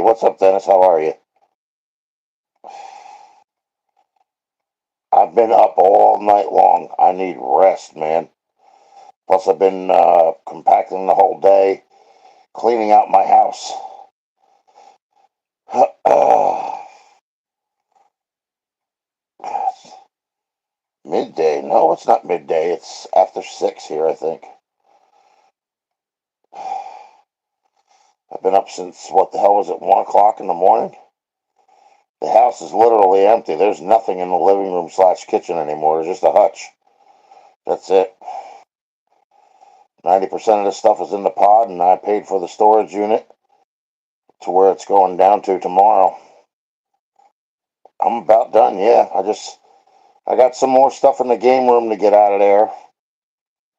what's up, Dennis? How are you? I've been up all night long. I need rest, man. Plus, I've been compacting the whole day, cleaning out my house. Midday? No, it's not midday. It's after 6 here, I think. I've been up since, what the hell was it, 1 o'clock in the morning? The house is literally empty. There's nothing in the living room slash kitchen anymore. There's just a hutch. That's it. 90% of the stuff is in the pod, and I paid for the storage unit to where it's going down to tomorrow. I'm about done, yeah. I got some more stuff in the game room to get out of there,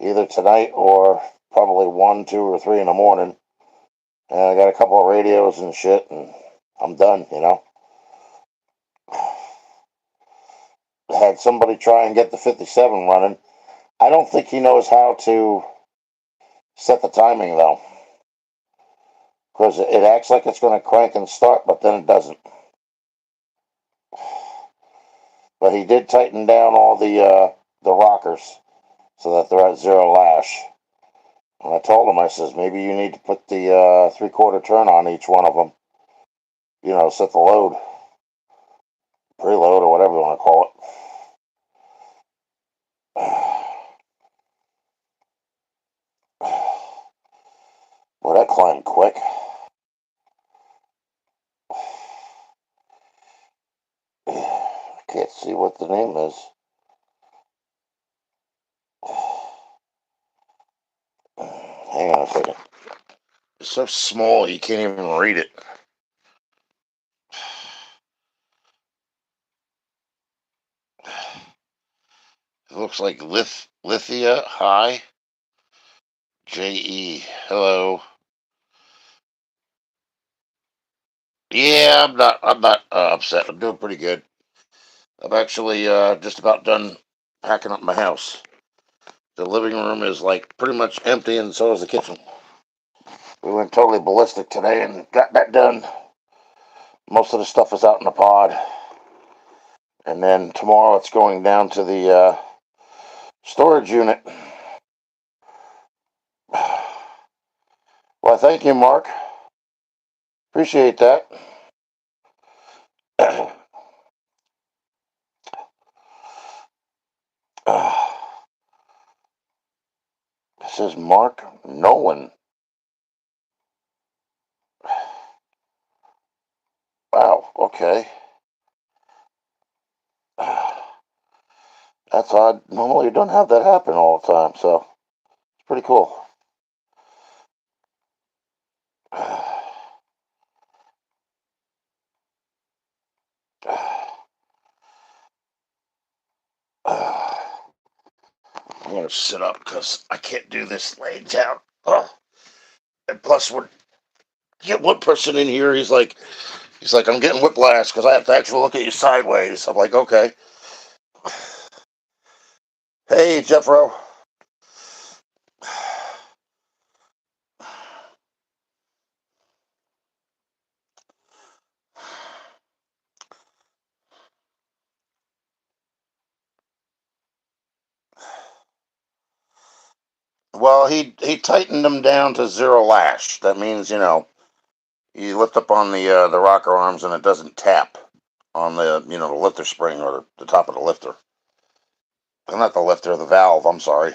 either tonight or probably 1, 2, or 3 in the morning. And I got a couple of radios and shit, and I'm done. I had somebody try and get the 57 running. I don't think he knows how to set the timing, though, because it acts like it's going to crank and start, but then it doesn't. But he did tighten down all the rockers so that they're at zero lash. And I told him, I says, maybe you need to put the 3/4 turn on each one of them. Set the load, preload, or whatever you want to call it. Well, that climbed quick. I can't see what the name is. Hang on a second. It's so small you can't even read it. It looks like Lithia High. JE. Hello. Yeah, I'm not upset. I'm doing pretty good. I'm actually just about done packing up my house. The living room is like pretty much empty, and so is the kitchen. We went totally ballistic today and got that done. Most of the stuff is out in the pod. And then tomorrow it's going down to the storage unit. Well, thank you, Mark. Appreciate that. This is Mark Nolan. Wow, okay. That's odd. Normally you don't have that happen all the time, so it's pretty cool. I'm gonna sit up because I can't do this laying down. And plus, we're get one person in here. He's like, I'm getting whiplash because I have to actually look at you sideways. I'm like, okay. Hey, Jeffro. Well, he tightened them down to zero lash. That means you lift up on the rocker arms and it doesn't tap on the lifter spring or the top of the lifter. Not the lifter, the valve. I'm sorry.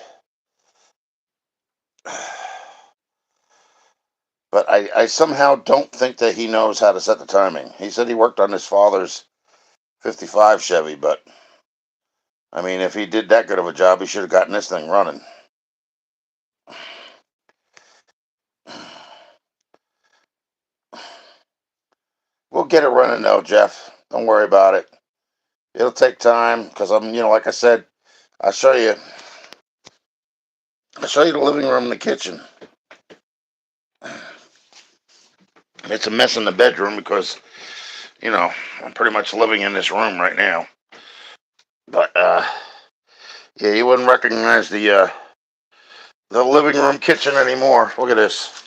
But I somehow don't think that he knows how to set the timing. He said he worked on his father's 55 Chevy, but I mean, if he did that good of a job, he should have gotten this thing running. We'll get it running though, Jeff. Don't worry about it. It'll take time because like I said, I'll show you. I'll show you the living room and the kitchen. It's a mess in the bedroom because I'm pretty much living in this room right now. But yeah, you wouldn't recognize the living room, kitchen anymore. Look at this.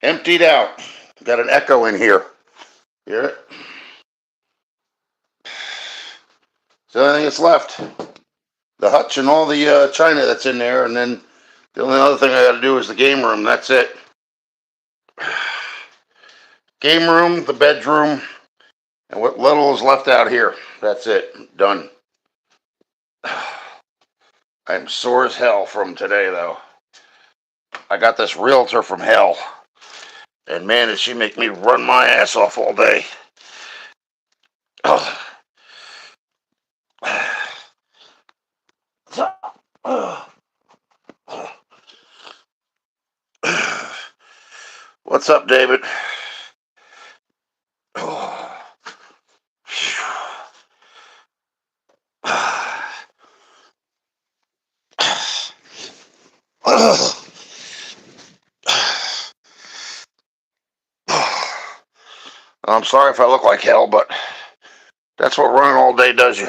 Emptied out. Got an echo in here. Hear it? It's the only thing that's left. The hutch and all the china that's in there, and then the only other thing I got to do is the game room. That's it. Game room, the bedroom, and what little is left out here. That's it. Done. I'm sore as hell from today, though. I got this realtor from hell. And man, did she make me run my ass off all day. Oh. What's up, David? I'm sorry if I look like hell, but that's what running all day does you.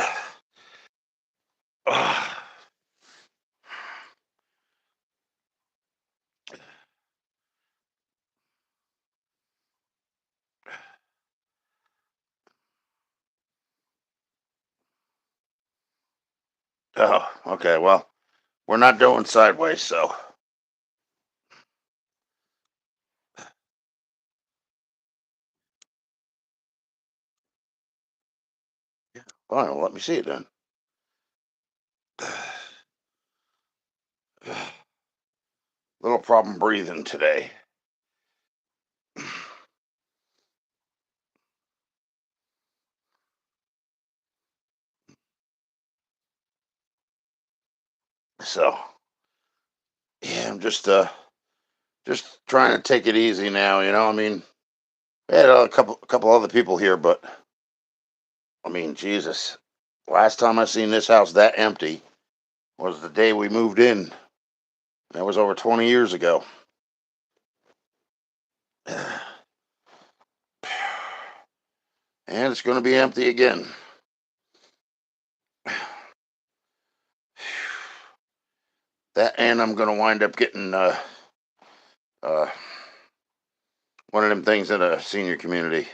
Oh, okay. Well, we're not doing sideways, so. Fine, well, let me see it then. Little problem breathing today. So, yeah, I'm just trying to take it easy now. I mean, we had a couple other people here, but I mean, Jesus, last time I seen this house that empty was the day we moved in. That was over 20 years ago. And it's going to be empty again. That, and I'm going to wind up getting uh, one of them things in a senior community,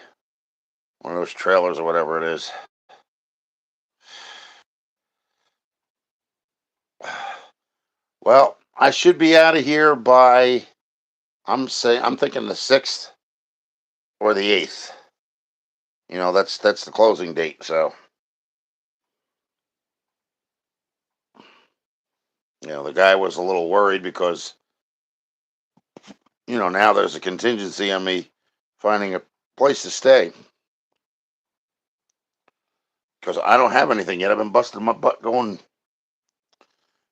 one of those trailers or whatever it is. Well, I should be out of here by I'm thinking the 6th or the 8th. That's the closing date. So the guy was a little worried because now there's a contingency on me finding a place to stay because I don't have anything yet. I've been busting my butt going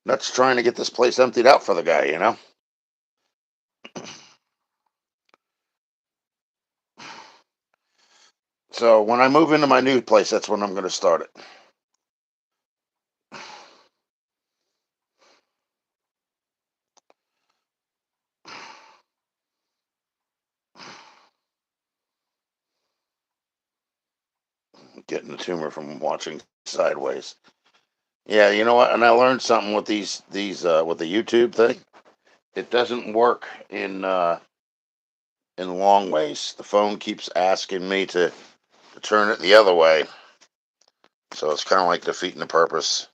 nuts trying to get this place emptied out for the guy. So when I move into my new place, that's when I'm going to start it. Getting the tumor from watching sideways. Yeah, you know what? And I learned something with these with the YouTube thing. It doesn't work in long ways. The phone keeps asking me to turn it the other way, so it's kind of like defeating the purpose.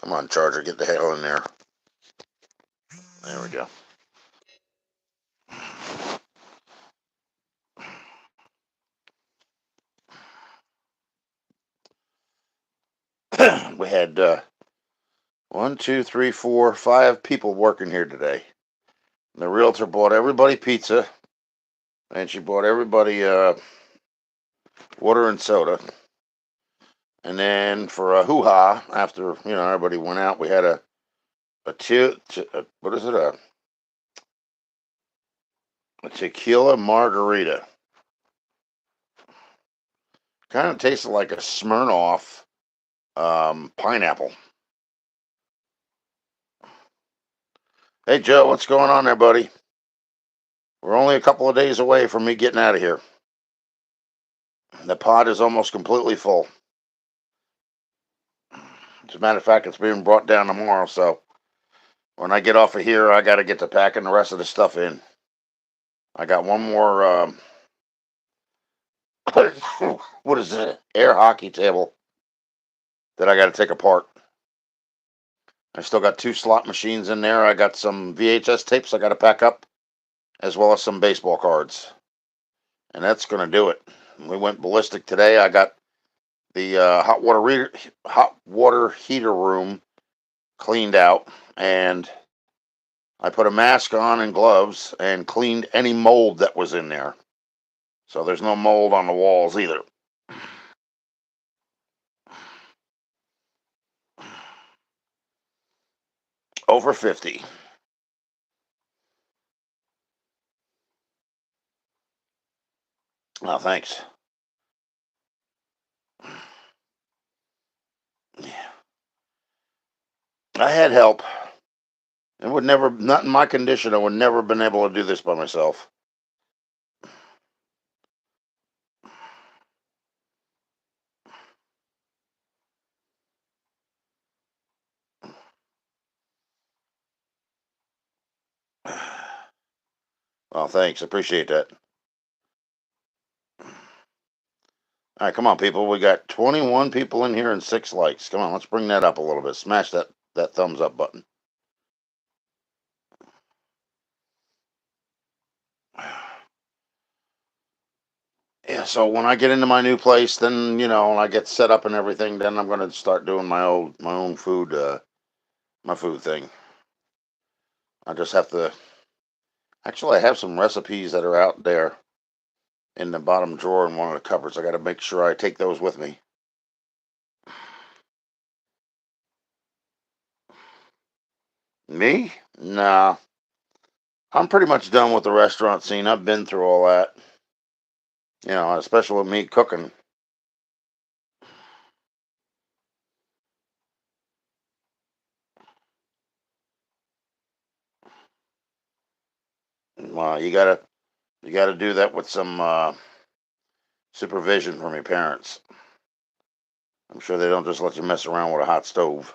Come on, charger, get the hell in there. There we go. We had one, two, three, four, five people working here today. And the realtor bought everybody pizza, and she bought everybody water and soda. And then for a hoo ha, after everybody went out, we had what is it a tequila margarita. Kind of tasted like a Smirnoff pineapple. Hey Joe, what's going on there, buddy? We're only a couple of days away from me getting out of here. The pod is almost completely full. As a matter of fact, it's being brought down tomorrow, so when I get off of here, I got to get to packing the rest of the stuff in. I got one more. What is it? Air hockey table that I got to take apart. I still got two slot machines in there. I got some VHS tapes I got to pack up, as well as some baseball cards, and that's gonna do it. We went ballistic today. I got the hot water heater room cleaned out, and I put a mask on and gloves and cleaned any mold that was in there. So there's no mold on the walls either. Over 50. Oh, thanks. Yeah. I had help. It would never, not in my condition, I would never have been able to do this by myself. Well, thanks. Appreciate that. All right, come on, people. We got 21 people in here and 6 likes. Come on, let's bring that up a little bit. Smash that thumbs up button. Yeah, so when I get into my new place, then when I get set up and everything, then I'm gonna start doing my own food, my food thing. I just have to. Actually, I have some recipes that are out there in the bottom drawer in one of the cupboards. I got to make sure I take those with me. Me? Nah, I'm pretty much done with the restaurant scene. I've been through all that. Especially with me cooking. Well, you gotta do that with some supervision from your parents. I'm sure they don't just let you mess around with a hot stove.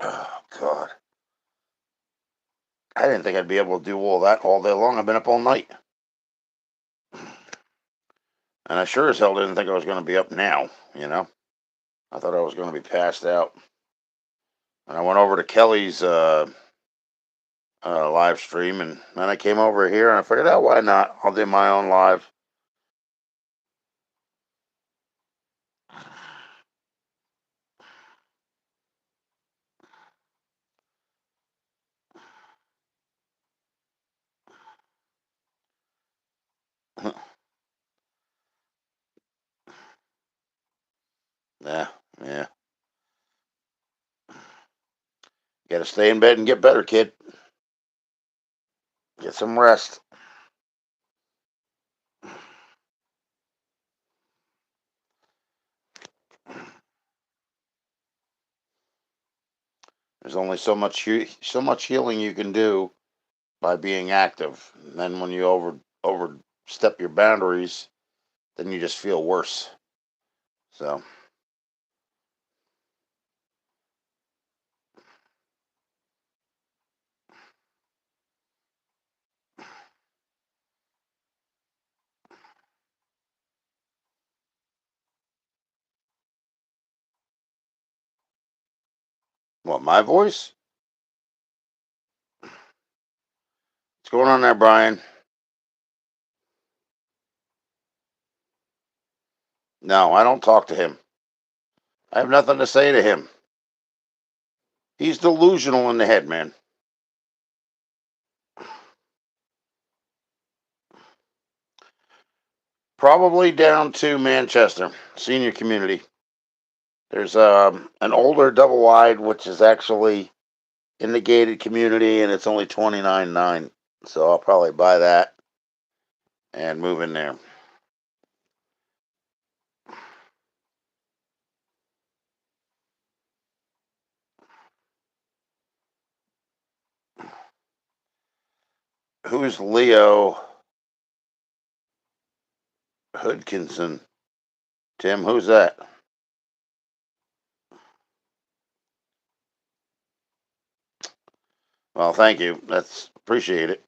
Oh God, I didn't think I'd be able to do all that all day long. I've been up all night, and I sure as hell didn't think I was going to be up now. I thought I was going to be passed out. And I went over to Kelly's live stream, and then I came over here and I figured out why not? I'll do my own live. Yeah, yeah. Got to stay in bed and get better, kid. Get some rest. There's only so much healing you can do by being active. And then when you overstep your boundaries, then you just feel worse. So, what, my voice? What's going on there, Brian? No, I don't talk to him. I have nothing to say to him. He's delusional in the head, man. Probably down to Manchester, senior community. There's an older double wide, which is actually in the gated community, and it's only 29.9. So I'll probably buy that and move in there. Who's Leo Hodkinson? Tim, who's that? Well, thank you. That's appreciate it.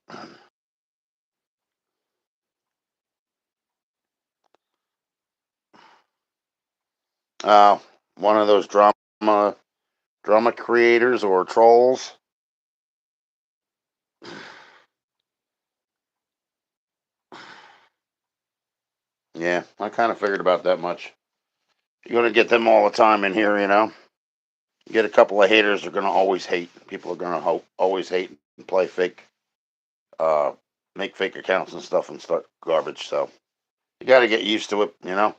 Uh, One of those drama creators or trolls. Yeah, I kind of figured about that much. You're gonna get them all the time in here, you know. You get a couple of haters, they're gonna always hate. People are gonna always hate and play fake, uh, make fake accounts and stuff and start garbage. So you got to get used to it, you know.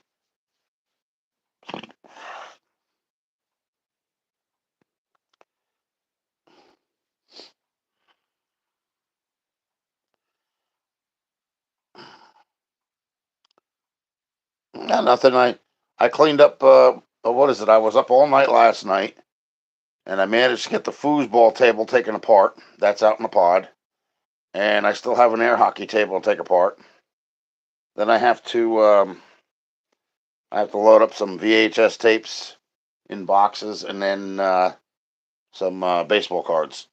Nothing. I cleaned up. What is it? I was up all night last night, and I managed to get the foosball table taken apart. That's out in the pod, and I still have an air hockey table to take apart. Then I have to load up some VHS tapes in boxes, and then some baseball cards.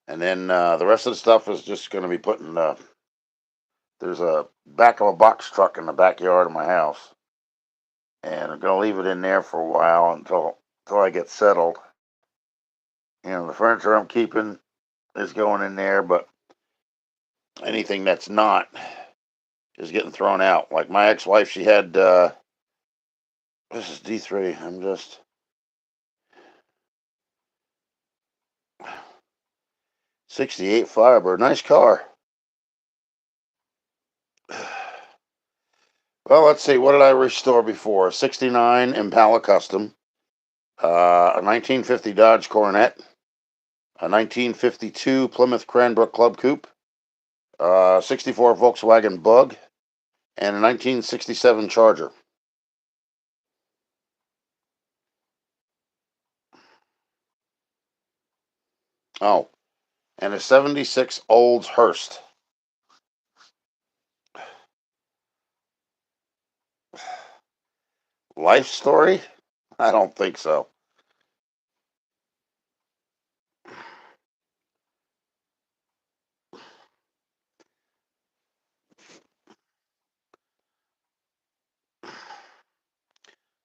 And then the rest of the stuff is just going to be put in. There's a back of a box truck in the backyard of my house, and I'm going to leave it in there for a while until I get settled. You know, the furniture I'm keeping is going in there, but anything that's not is getting thrown out. Like my ex-wife, she had this is D3. I'm just 68 Firebird, nice car. Well, let's see. What did I restore before? A '69 Impala Custom, a 1950 Dodge Coronet, a 1952 Plymouth Cranbrook Club Coupe, a '64 Volkswagen Bug, and a 1967 Charger. Oh, and a '76 Olds Hearst. Life story? I don't think so.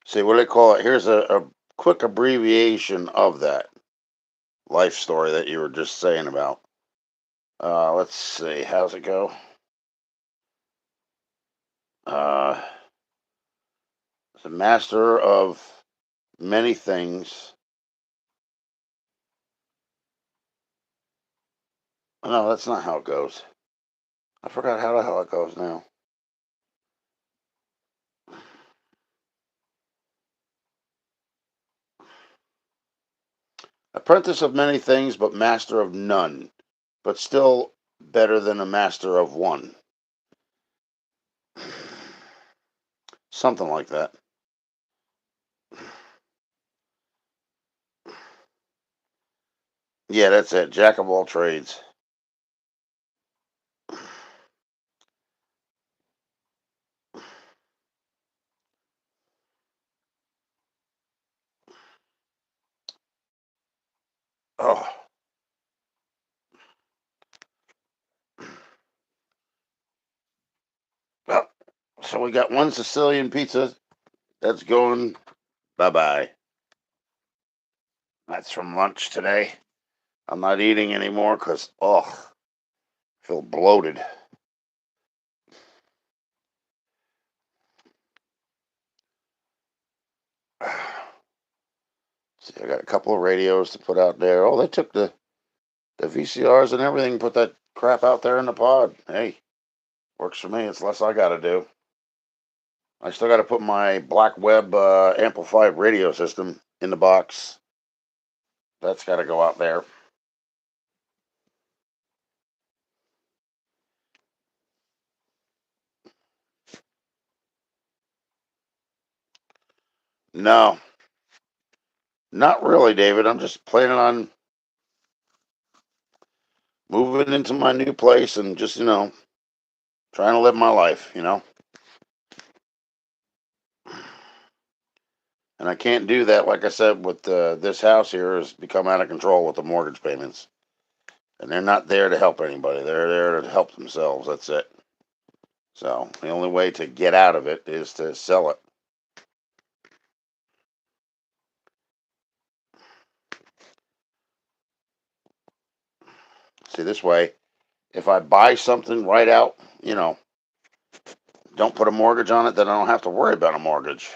See, what do they call it? Here's a quick abbreviation of that life story that you were just saying about. Let's see. How's it go? Uh, the master of many things. No, that's not how it goes. I forgot how the hell it goes now. Apprentice of many things, but master of none. But still better than a master of one. Something like that. Yeah, that's it. Jack of all trades. Oh, well, so we got one Sicilian pizza that's going bye bye. That's from lunch today. I'm not eating anymore because, oh, I feel bloated. See, I got a couple of radios to put out there. Oh, they took the VCRs and everything, put that crap out there in the pod. Hey, works for me. It's less I got to do. I still got to put my Black Web amplified radio system in the box. That's got to go out there. No, not really, David. I'm just planning on moving into my new place and just, trying to live my life. And I can't do that, like I said, with this house here has become out of control with the mortgage payments. And they're not there to help anybody. They're there to help themselves. That's it. So the only way to get out of it is to sell it. See, this way, if I buy something right out, don't put a mortgage on it, then I don't have to worry about a mortgage.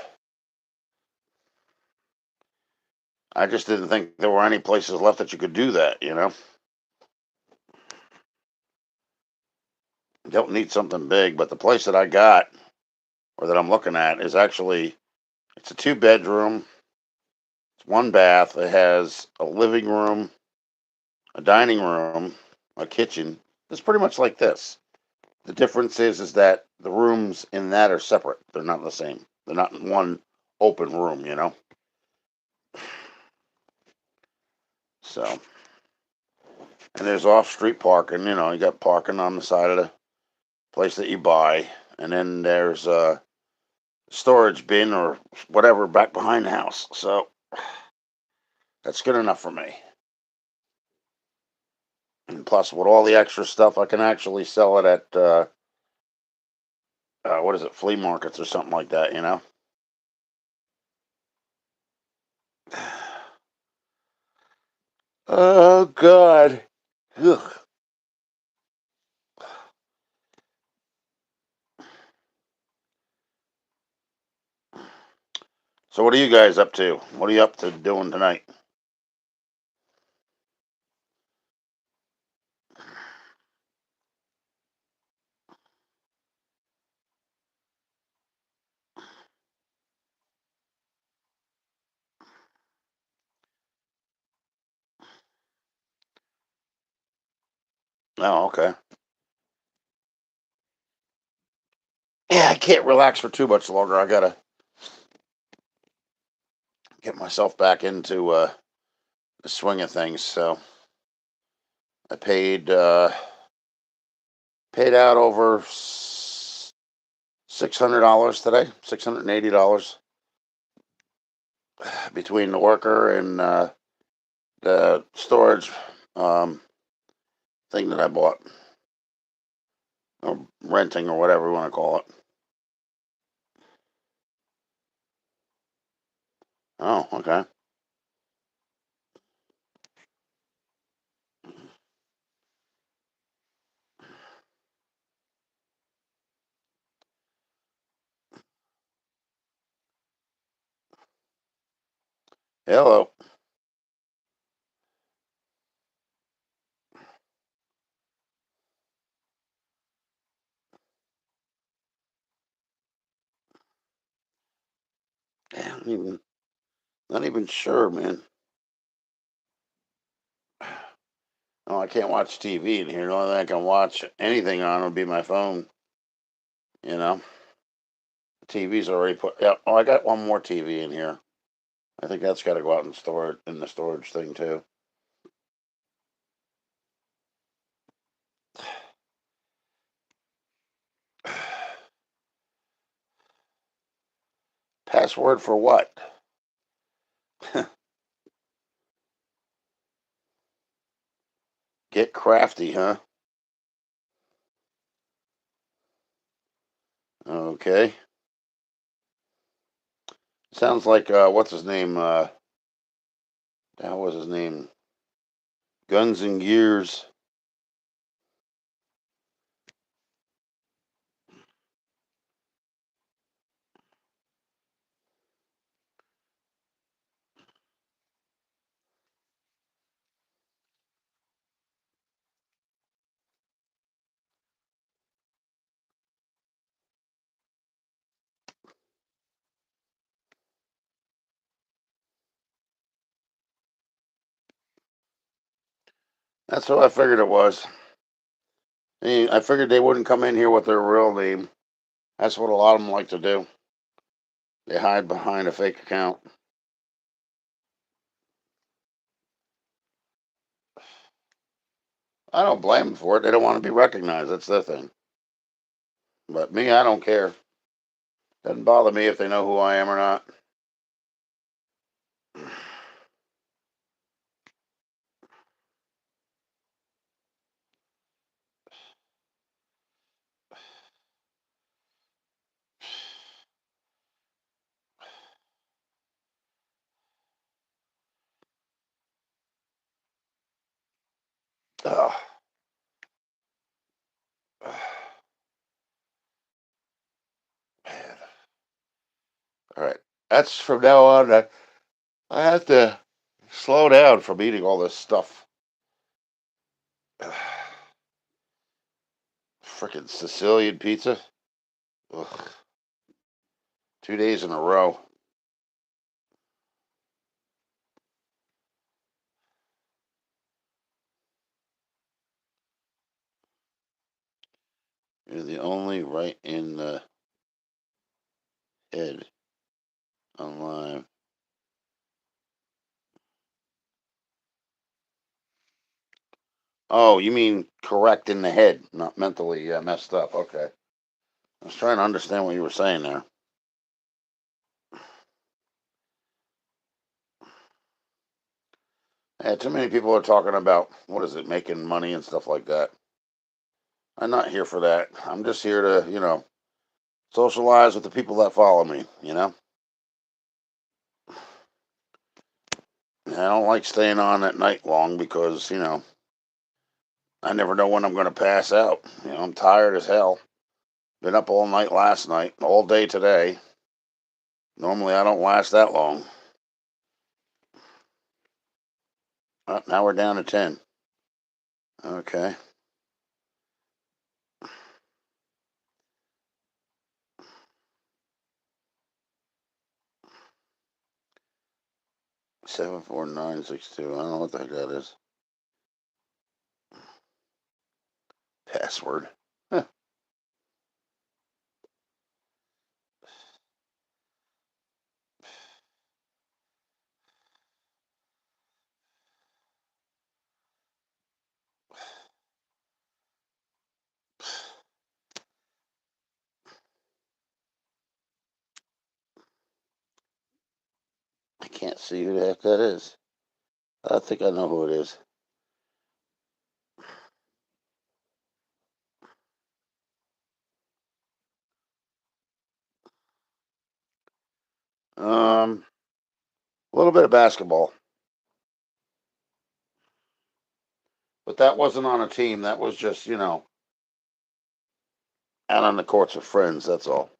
I just didn't think there were any places left that you could do that. You don't need something big, but the place that I got or that I'm looking at is actually it's a 2 bedroom, it's one bath. It has a living room, a dining room, a kitchen. It's pretty much like this. The difference is that the rooms in that are separate. They're not the same. They're not in one open room. So, and there's off street parking. You got parking on the side of the place that you buy, and then there's a storage bin or whatever back behind the house. So that's good enough for me. And plus, with all the extra stuff, I can actually sell it at what is it, flea markets or something like that. Oh God. Ugh. So what are you guys up to? What are you up to doing tonight? Oh, okay. Yeah, I can't relax for too much longer. I gotta get myself back into the swing of things. So I paid out over $600 today, $680 between the worker and the storage um, thing that I bought or renting or whatever you want to call it. Oh, okay. Hello. Yeah, not even sure, man. Oh, I can't watch TV in here. The only thing I can watch anything on would be my phone. You know, the TV's already put. Yeah. Oh, I got one more TV in here. I think that's got to go out and store it in the storage thing too. Password for what? Get crafty, huh? Okay. Sounds like what's his name? That was his name. Guns and Gears. That's what I figured it was. I figured they wouldn't come in here with their real name. That's what a lot of them like to do. They hide behind a fake account. I don't blame them for it. They don't want to be recognized. That's their thing. But me, I don't care. Doesn't bother me if they know who I am or not. Oh, man. All right. That's from now on. I have to slow down from eating all this stuff. Frickin' Sicilian pizza. Ugh. 2 days in a row. You're the only right in the head online. Oh, you mean correct in the head, not mentally messed up. Okay. I was trying to understand what you were saying there. Yeah, too many people are talking about what is it, making money and stuff like that. I'm not here for that. I'm just here to, socialize with the people that follow me. And I don't like staying on at night long because, I never know when I'm going to pass out. I'm tired as hell. Been up all night last night, all day today. Normally I don't last that long. Now we're down to 10. Okay. 74962. I don't know what the heck that is. Password. Huh. I can't see who the heck that is. I think I know who it is. A little bit of basketball, but that wasn't on a team. That was just, out on the courts with friends. That's all.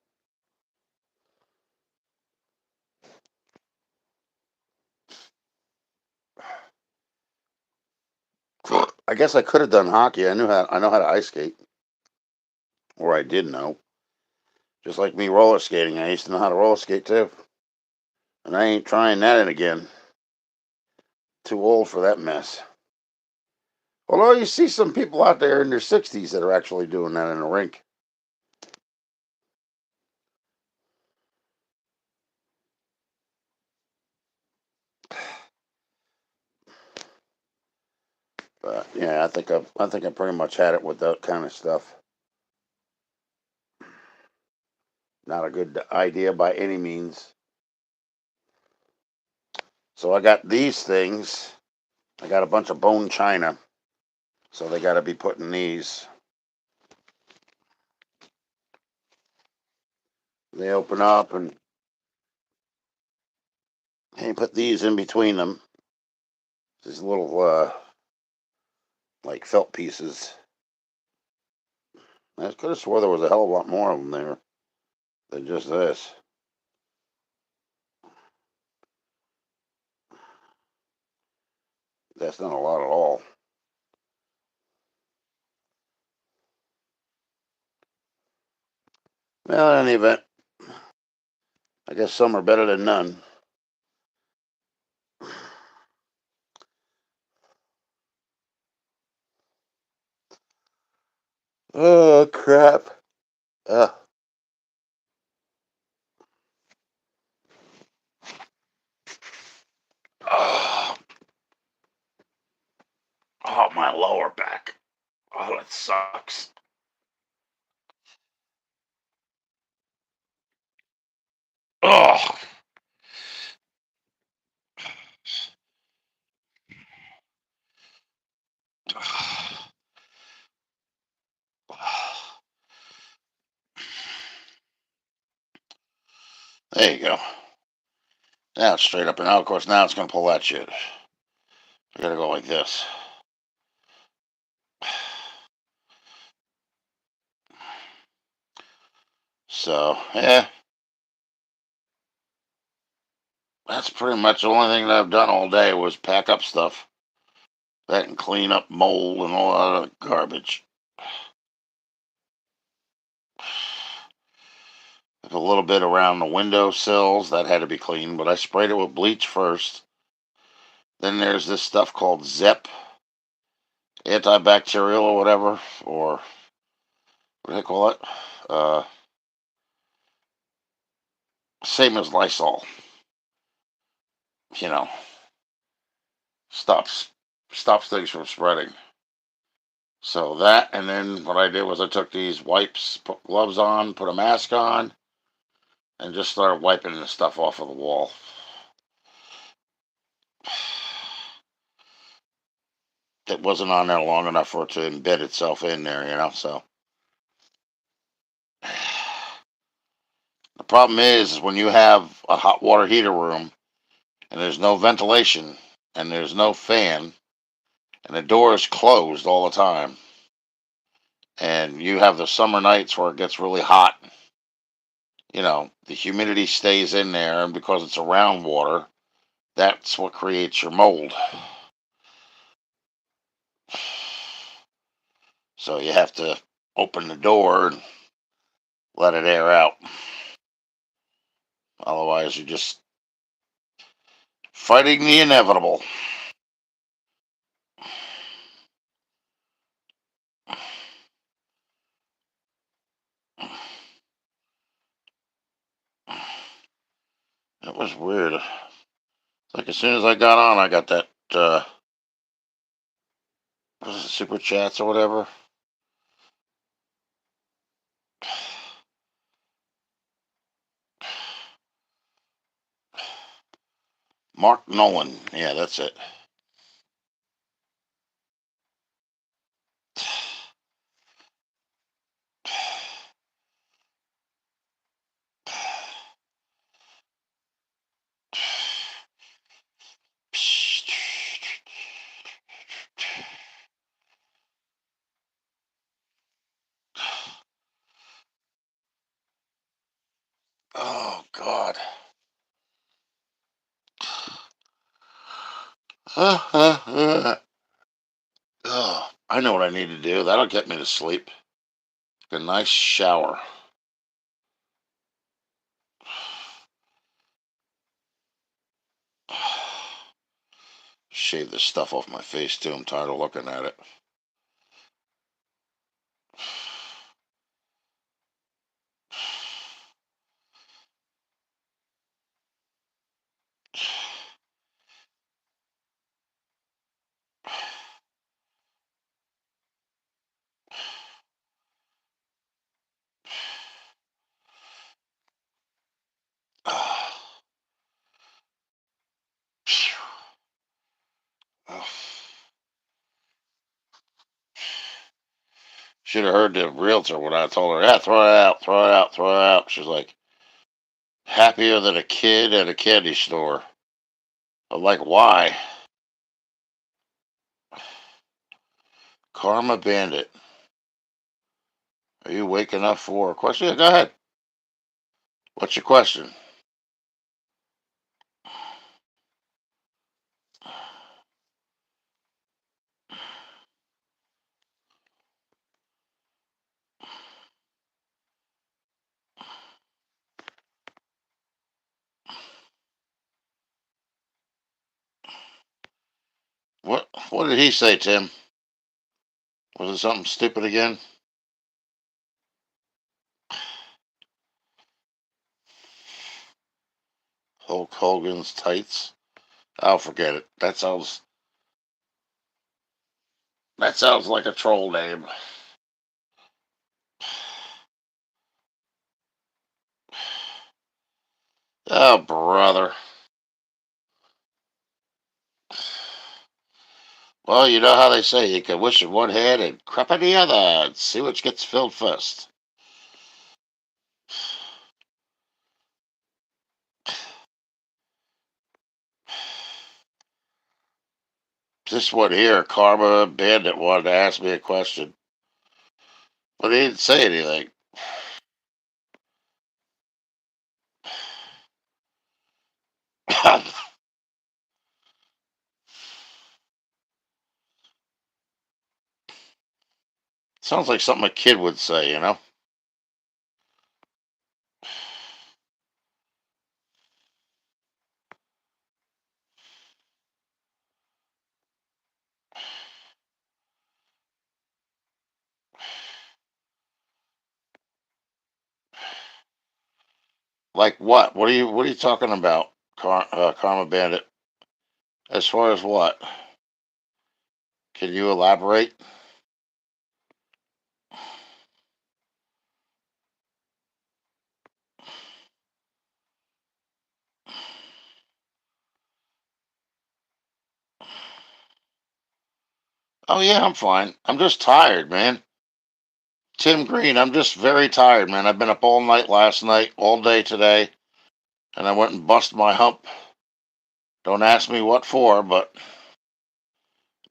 I guess I could have done hockey. I know how to ice skate, or I did know. Just like me roller skating, I used to know how to roller skate too. And I ain't trying that again. Too old for that mess. Although you see some people out there in their 60s that are actually doing that in a rink. But yeah, I think I pretty much had it with that kind of stuff. Not a good idea by any means. So I got these things. I got a bunch of bone china. So they got to be putting these. They open up and you put these in between them. These little like felt pieces. I could have swore there was a hell of a lot more of them there than just this. That's not a lot at all. Well, in any event, I guess some are better than none. Oh crap! Uh, oh, oh, my lower back. sucks. Oh, there you go. Now it's straight up, and now of course now it's gonna pull that shit. I gotta go like this. So yeah, that's pretty much the only thing that I've done all day was pack up stuff. That and clean up mold and all that other garbage. A little bit around the window sills that had to be cleaned, but I sprayed it with bleach first. Then there's this stuff called Zep, antibacterial or whatever, or what do they call it? Uh, Same as Lysol. You know, stops stops things from spreading. So that, and then what I did was I took these wipes, put gloves on, put a mask on, and just started wiping the stuff off of the wall. It wasn't on there long enough for it to embed itself in there. So the problem is when you have a hot water heater room and there's no ventilation and there's no fan and the door is closed all the time and you have the summer nights where it gets really hot, the humidity stays in there, and because it's around water, that's what creates your mold. So you have to open the door and let it air out. Otherwise, you're just fighting the inevitable. It was weird. Like as soon as I got on, I got that was it super chats or whatever. Mark Nolan, yeah, that's it. Oh God. Oh, I know what I need to do. That'll get me to sleep. A nice shower. Shave this stuff off my face too. I'm tired of looking at it. Should have heard the realtor when I told her, yeah, throw it out, throw it out, throw it out. She's like, happier than a kid at a candy store. I'm like, why? Karma Bandit. Are you waking up for a question? Yeah, go ahead. What's your question? What did he say, Tim? Was it something stupid again? Hulk Hogan's tights? I'll forget it. That sounds like a troll name. Oh, brother. Well, you know how they say you can wish in one hand and crap in the other and see which gets filled first. This one here, Karma Bandit, wanted to ask me a question, but he didn't say anything. Sounds like something a kid would say, you know? Like what? What are you talking about, Karma Bandit? As far as what? Can you elaborate? Oh yeah, I'm fine. I'm just tired, man. Tim Green, I'm just very tired, man. I've been up all night last night, all day today, and I went and bust my hump. Don't ask me what for, but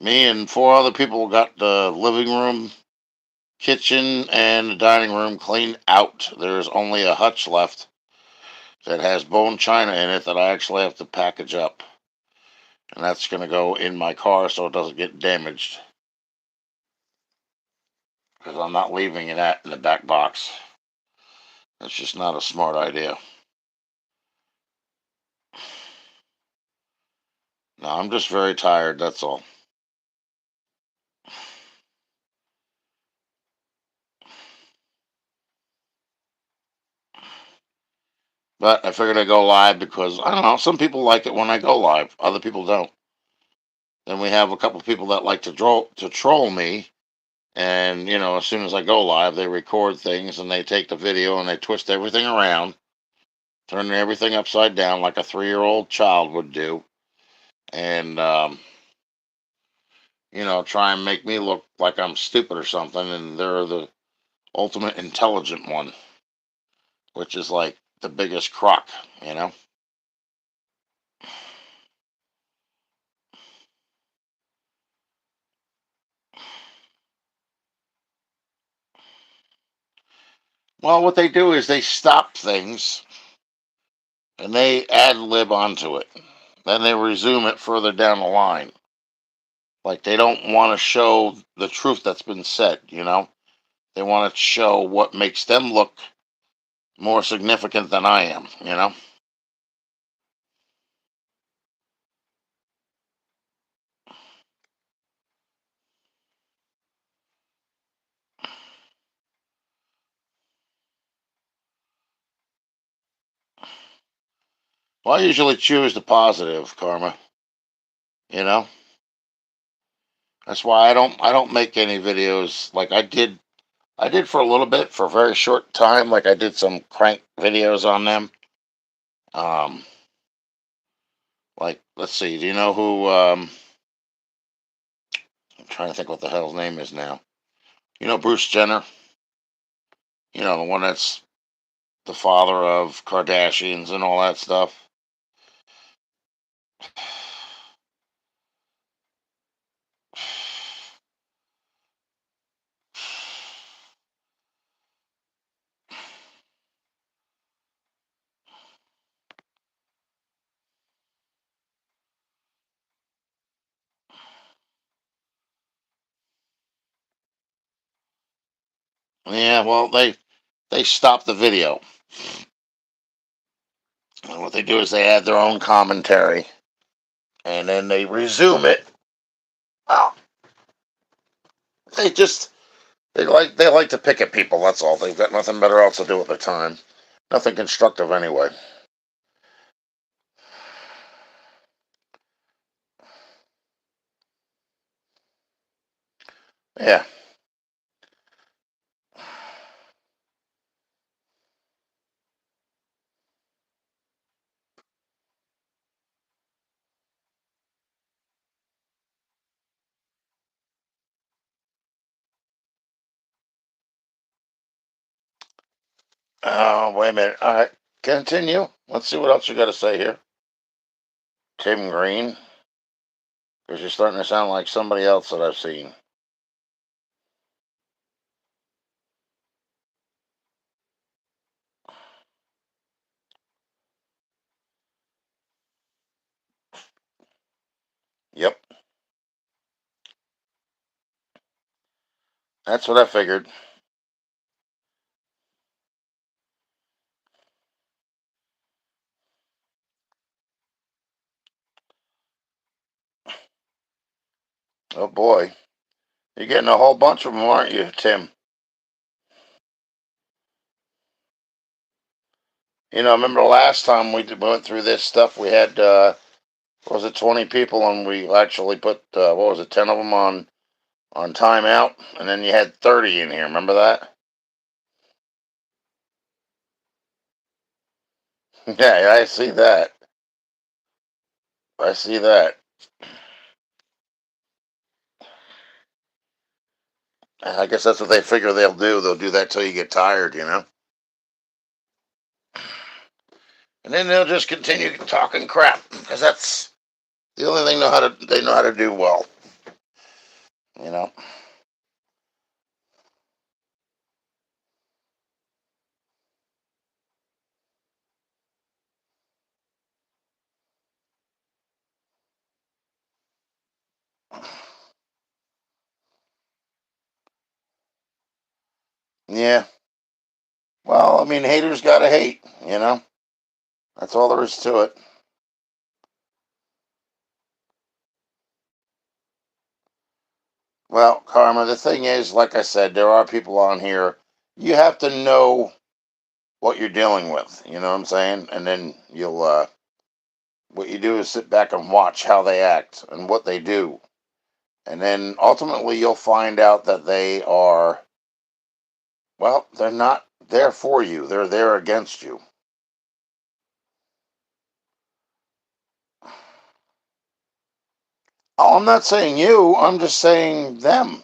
me and four other people got the living room, kitchen, and the dining room cleaned out. There's only a hutch left that has bone china in it that I actually have to package up. And that's going to go in my car so it doesn't get damaged. Because I'm not leaving it in the back box. That's just not a smart idea. No, I'm just very tired, that's all. But I figured I'd go live because, I don't know, some people like it when I go live. Other people don't. Then we have a couple of people that like to troll me. And, as soon as I go live, they record things and they take the video and they twist everything around, turning everything upside down like a 3-year-old child would do. And, try and make me look like I'm stupid or something. And they're the ultimate intelligent one, which is like the biggest crock, you know? Well, what they do is they stop things and they ad lib onto it. Then they resume it further down the line. Like they don't want to show the truth that's been said, you know? They want to show what makes them look more significant than I am, you know? Well, I usually choose the positive, Karma, you know? That's why I don't make any videos like I did for a little bit for a very short time, like I did some crank videos on them. Um like let's see, do you know who I'm trying to think what the hell his name is now. You know Bruce Jenner? The one that's the father of Kardashians and all that stuff. Yeah, well they stopped the video. And what they do is they add their own commentary and then they resume it. Well, they just they like to pick at people, that's all. They've got nothing better else to do with their time. Nothing constructive anyway. Yeah. Oh, wait a minute. All right, continue. Let's see what else you got to say here. Tim Green, because you're starting to sound like somebody else that I've seen. Yep, that's what I figured. Oh boy, you're getting a whole bunch of them, aren't you, Tim? Remember the last time we went through this stuff? We had what was it, 20 people, and we actually put what was it, 10 of them on timeout, and then you had 30 in here. Remember that? Yeah, I see that. I see that. I guess that's what they figure they'll do. They'll do that till you get tired. And then they'll just continue talking crap because that's the only thing they know how to do well. You know. Yeah. Well, I mean, haters gotta hate. That's all there is to it. Well, Karma, the thing is, like I said, there are people on here. You have to know what you're dealing with. You know what I'm saying? And then what you do is sit back and watch how they act and what they do. And then ultimately you'll find out that well, they're not there for you. They're there against you. Oh, I'm not saying you, I'm just saying them.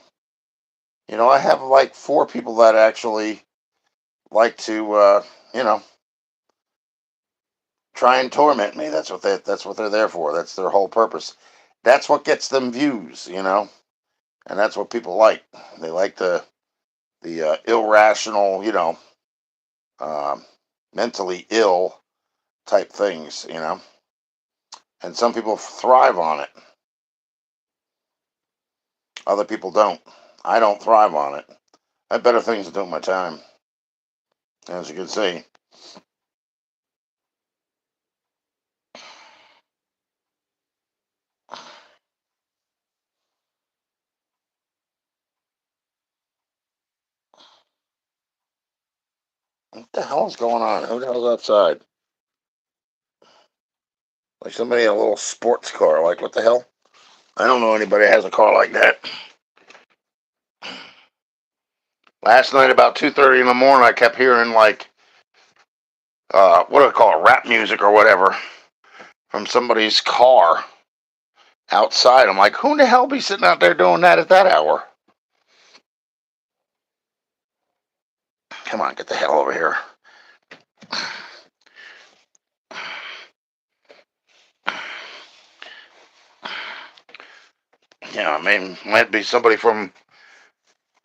I have like four people that actually like to, you know, try and torment me. That's what they're there for. That's their whole purpose. That's what gets them views. And that's what people like. They like the irrational, um, mentally ill type things. And some people thrive on it. Other people don't. I don't thrive on it. I have better things to do with my time, as you can see. What the hell is going on? Who the hell's outside? Like somebody in a little sports car. Like, what the hell? I don't know anybody that has a car like that. Last night, about 2:30 in the morning, I kept hearing like, what do I call it, rap music or whatever, from somebody's car outside. I'm like, who in the hell be sitting out there doing that at that hour? Come on, get the hell over here. Yeah, I mean, might be somebody from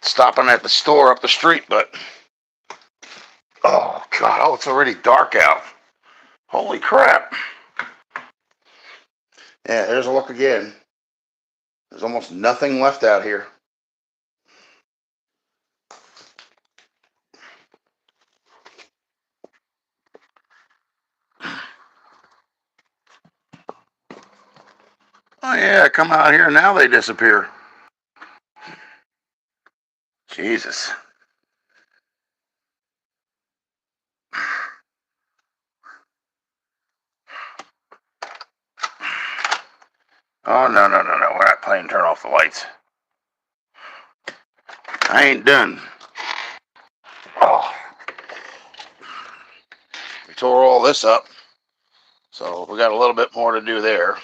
stopping at the store up the street, but oh god, oh, it's already dark out. Holy crap! Yeah, there's a look again. There's almost nothing left out here. Oh yeah, come out here now they disappear. Jesus. Oh no no no no! We're not playing. Turn off the lights. I ain't done. Oh, we tore all this up, so we got a little bit more to do there.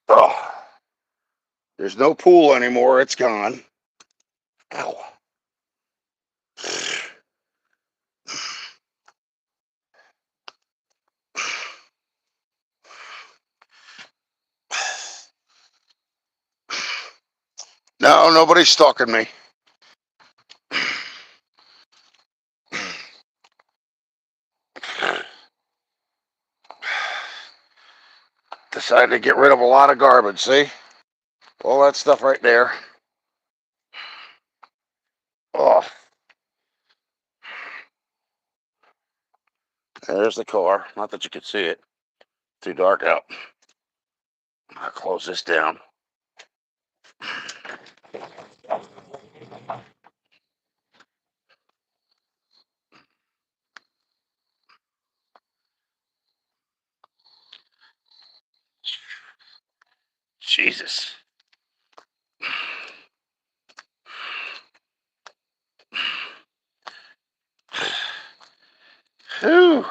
Oh, there's no pool anymore. It's gone. Ow. No, nobody's stalking me. Decided to get rid of a lot of garbage. See? All that stuff right there. Oh, there's the car. Not that you can see it. Too dark out. I'll close this down. Jesus. Whew.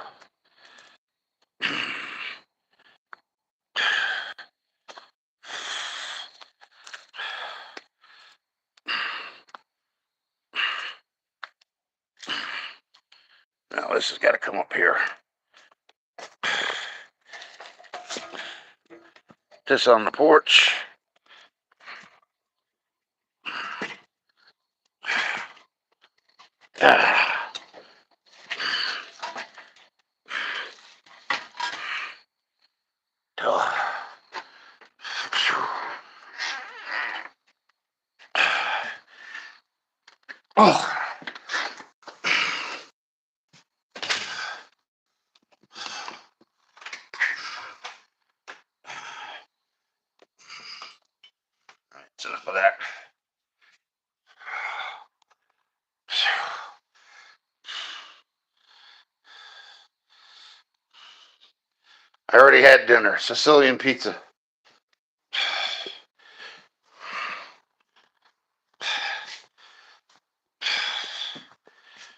Now this has got to come up here. This on the porch. Ah. Oh. Oh. That's enough of that. I already had dinner. Sicilian pizza.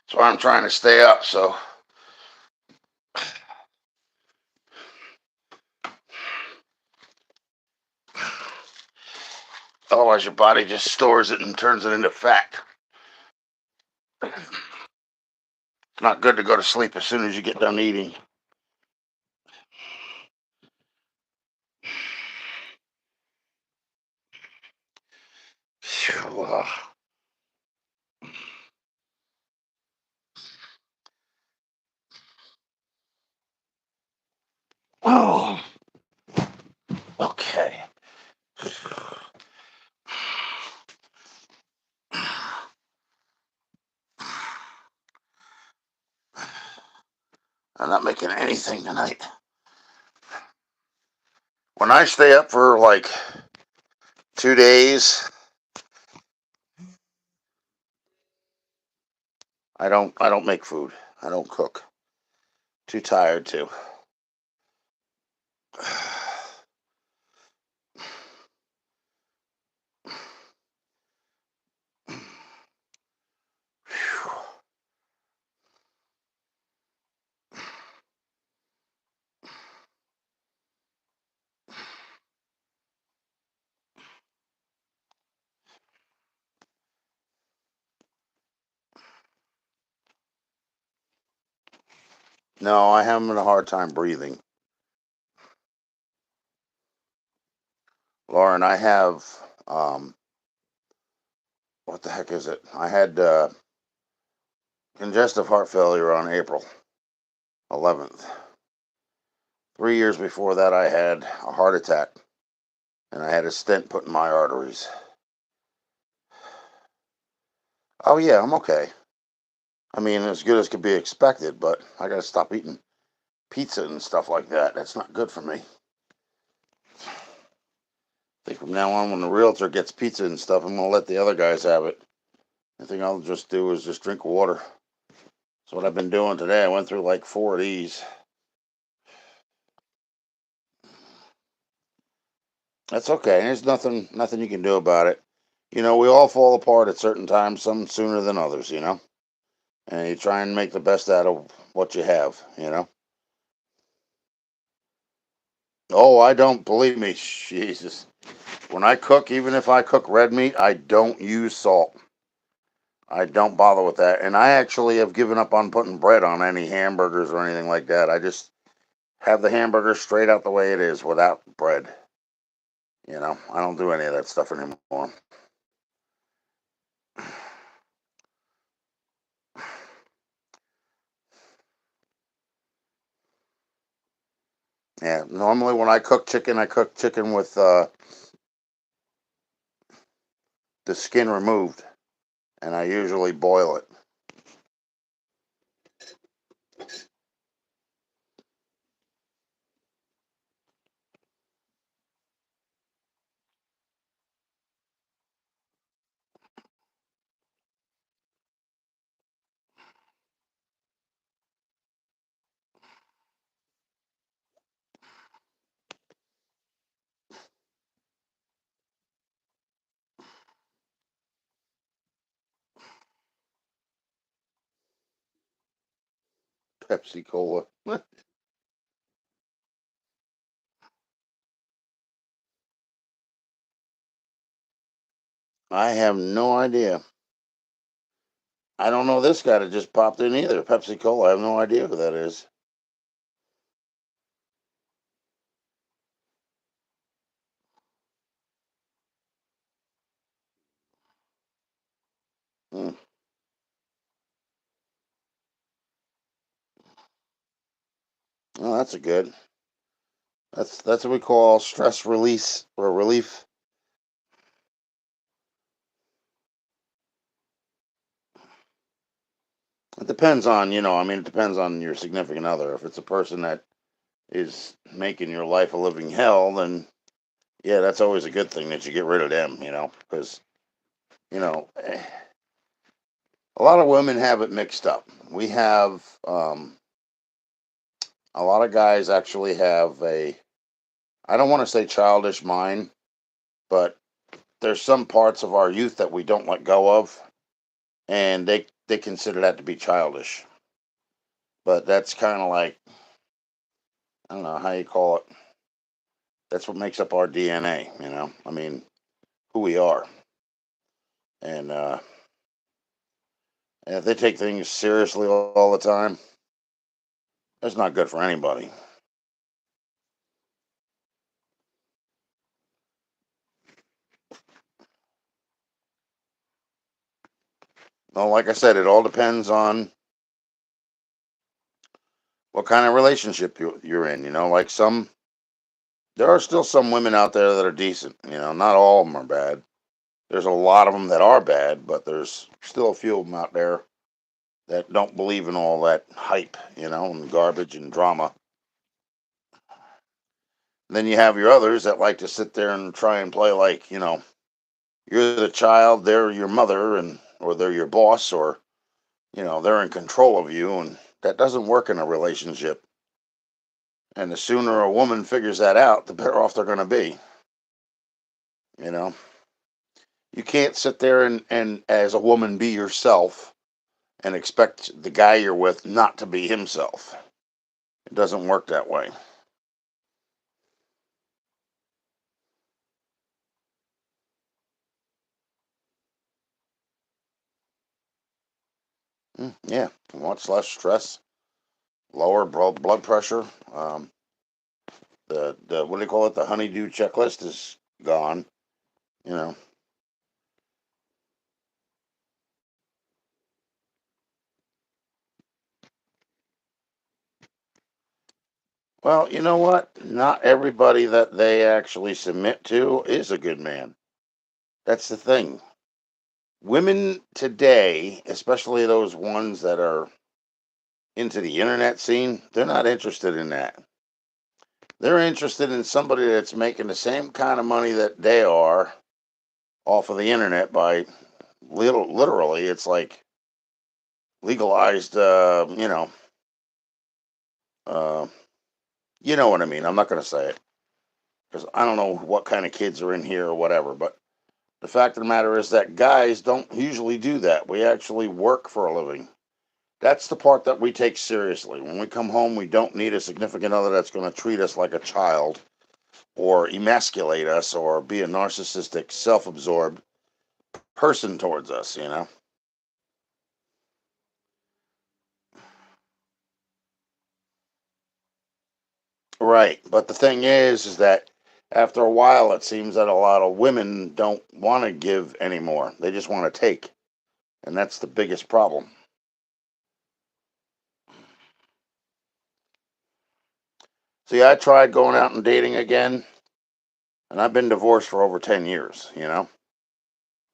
That's why I'm trying to stay up, so otherwise your body just stores it and turns it into fat. It's not good to go to sleep as soon as you get done eating. Oh, okay. I'm not making anything tonight. When I stay up for like 2 days, I don't make food. I don't cook. Too tired to. No, I am having a hard time breathing. Lauren, I have what the heck is it? I had congestive heart failure on April 11th. 3 years before that, I had a heart attack, and I had a stent put in my arteries. Oh yeah, I'm okay. I mean, as good as could be expected, but I gotta stop eating pizza and stuff like that. That's not good for me. I think from now on, when the realtor gets pizza and stuff, I'm gonna let the other guys have it. I think I'll just do is just drink water. That's what I've been doing today. I went through like 4 of these. That's okay. There's nothing you can do about it. We all fall apart at certain times, some sooner than others. And you try and make the best out of what you have. Oh, I don't believe me. Jesus. When I cook, even if I cook red meat, I don't use salt. I don't bother with that. And I actually have given up on putting bread on any hamburgers or anything like that. I just have the hamburger straight out the way it is without bread. I don't do any of that stuff anymore. Yeah, normally when I cook chicken with the skin removed, and I usually boil it. Pepsi Cola. I have no idea. I don't know this guy that just popped in either. Pepsi Cola. I have no idea who that is. Hmm. Well, that's a good. That's what we call stress release or relief. It depends on, I mean, it depends on your significant other. If it's a person that is making your life a living hell, then yeah, that's always a good thing that you get rid of them, because, you know, eh, a lot of women have it mixed up. We have, a lot of guys actually have I don't want to say childish mind, but there's some parts of our youth that we don't let go of, and they consider that to be childish. But that's kind of like, I don't know how you call it. That's what makes up our DNA, I mean, who we are. And if they take things seriously all the time, that's not good for anybody. Well, like I said, it all depends on what kind of relationship you're in. Like there are still some women out there that are decent. Not all of them are bad. There's a lot of them that are bad, but there's still a few of them out there that don't believe in all that hype, and garbage and drama. Then you have your others that like to sit there and try and play like, you're the child, they're your mother, and or they're your boss, or they're in control of you, and that doesn't work in a relationship. And the sooner a woman figures that out, the better off they're going to be. You know, you can't sit there and as a woman be yourself and expect the guy you're with not to be himself. It doesn't work that way. Yeah, much less stress, lower blood pressure. The what do they call it? The honeydew checklist is gone. You know. Well, you know what? Not everybody that they actually submit to is a good man. That's the thing. Women today, especially those ones that are into the internet scene, they're not interested in that. They're interested in somebody that's making the same kind of money that they are off of the internet by literally, it's like legalized, uh, you know what I mean. I'm not going to say it because I don't know what kind of kids are in here or whatever, but the fact of the matter is that guys don't usually do that. We actually work for a living. That's the part that we take seriously. When we come home, we don't need a significant other that's going to treat us like a child or emasculate us or be a narcissistic, self absorbed person towards us. Right. But the thing is that after a while, it seems that a lot of women don't want to give anymore. They just want to take. And that's the biggest problem. See, I tried going out and dating again, and I've been divorced for over 10 years.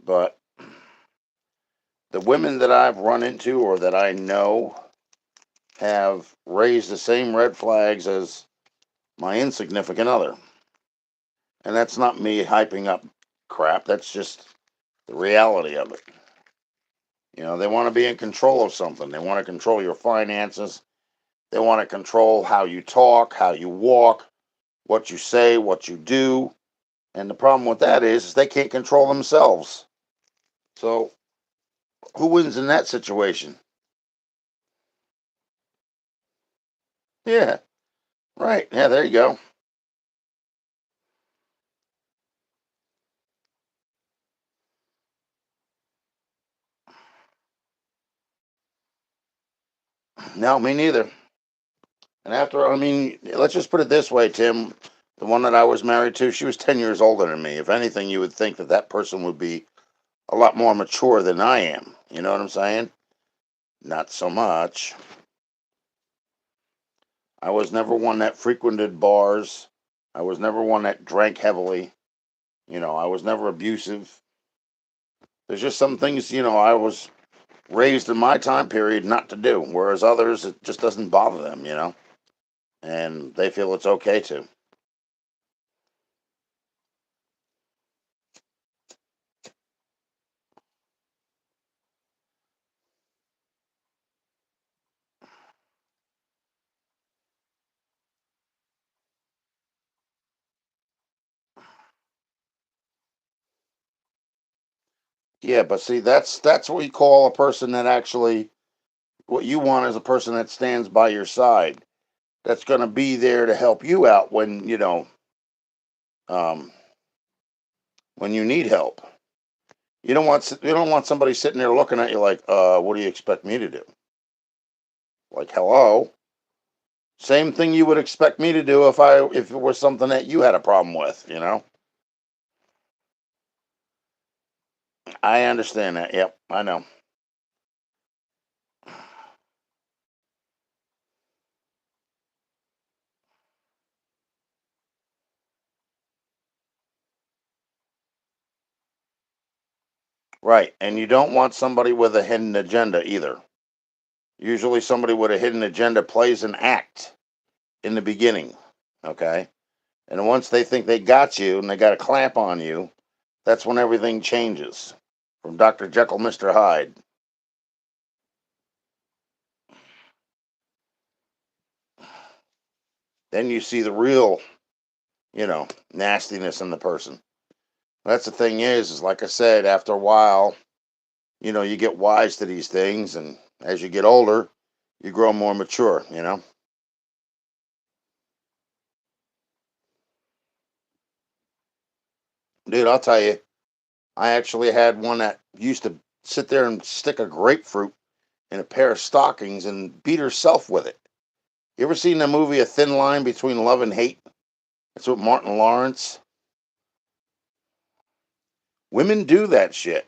But the women that I've run into or that I know have raised the same red flags as my insignificant other. And that's not me hyping up crap, that's just the reality of it. They want to be in control of something. They want to control your finances. They want to control how you talk, how you walk, what you say, what you do. And the problem with that is they can't control themselves. So who wins in that situation? Yeah, right. Yeah, there you go. No, me neither. And after, I mean, let's just put it this way, Tim. The one that I was married to, she was 10 years older than me. If anything, you would think that that person would be a lot more mature than I am. You know what I'm saying? Not so much. I was never one that frequented bars. I was never one that drank heavily. I was never abusive. There's just some things, I was raised in my time period not to do, whereas others, it just doesn't bother them, and they feel it's okay to. Yeah, but see, that's what you call a person that actually, what you want is a person that stands by your side. That's going to be there to help you out um, when you need help. You don't want somebody sitting there looking at you like, what do you expect me to do? Like, hello. Same thing you would expect me to do if it was something that you had a problem with. I understand that. Yep, I know. Right, and you don't want somebody with a hidden agenda either. Usually, somebody with a hidden agenda plays an act in the beginning. Okay, and once they think they got you and they got a clamp on you, that's when everything changes. From Dr. Jekyll, Mr. Hyde. Then you see the real, nastiness in the person. That's the thing is like I said, after a while, you get wise to these things, and as you get older, you grow more mature. Dude, I'll tell you, I actually had one that used to sit there and stick a grapefruit in a pair of stockings and beat herself with it. You ever seen the movie A Thin Line Between Love and Hate? It's with Martin Lawrence. Women do that shit.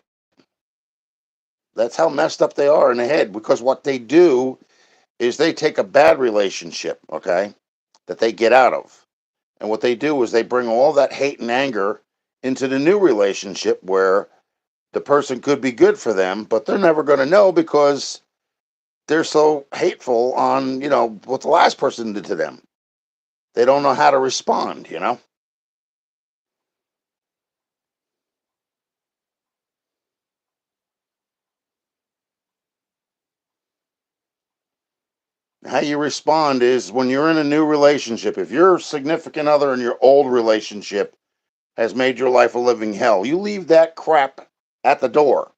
That's how messed up they are in the head, because what they do is they take a bad relationship, okay, that they get out of. And what they do is they bring all that hate and anger into the new relationship where the person could be good for them, but they're never going to know because they're so hateful on, what the last person did to them. They don't know how to respond. How you respond is when you're in a new relationship, if your significant other in your old relationship has made your life a living hell, you leave that crap at the door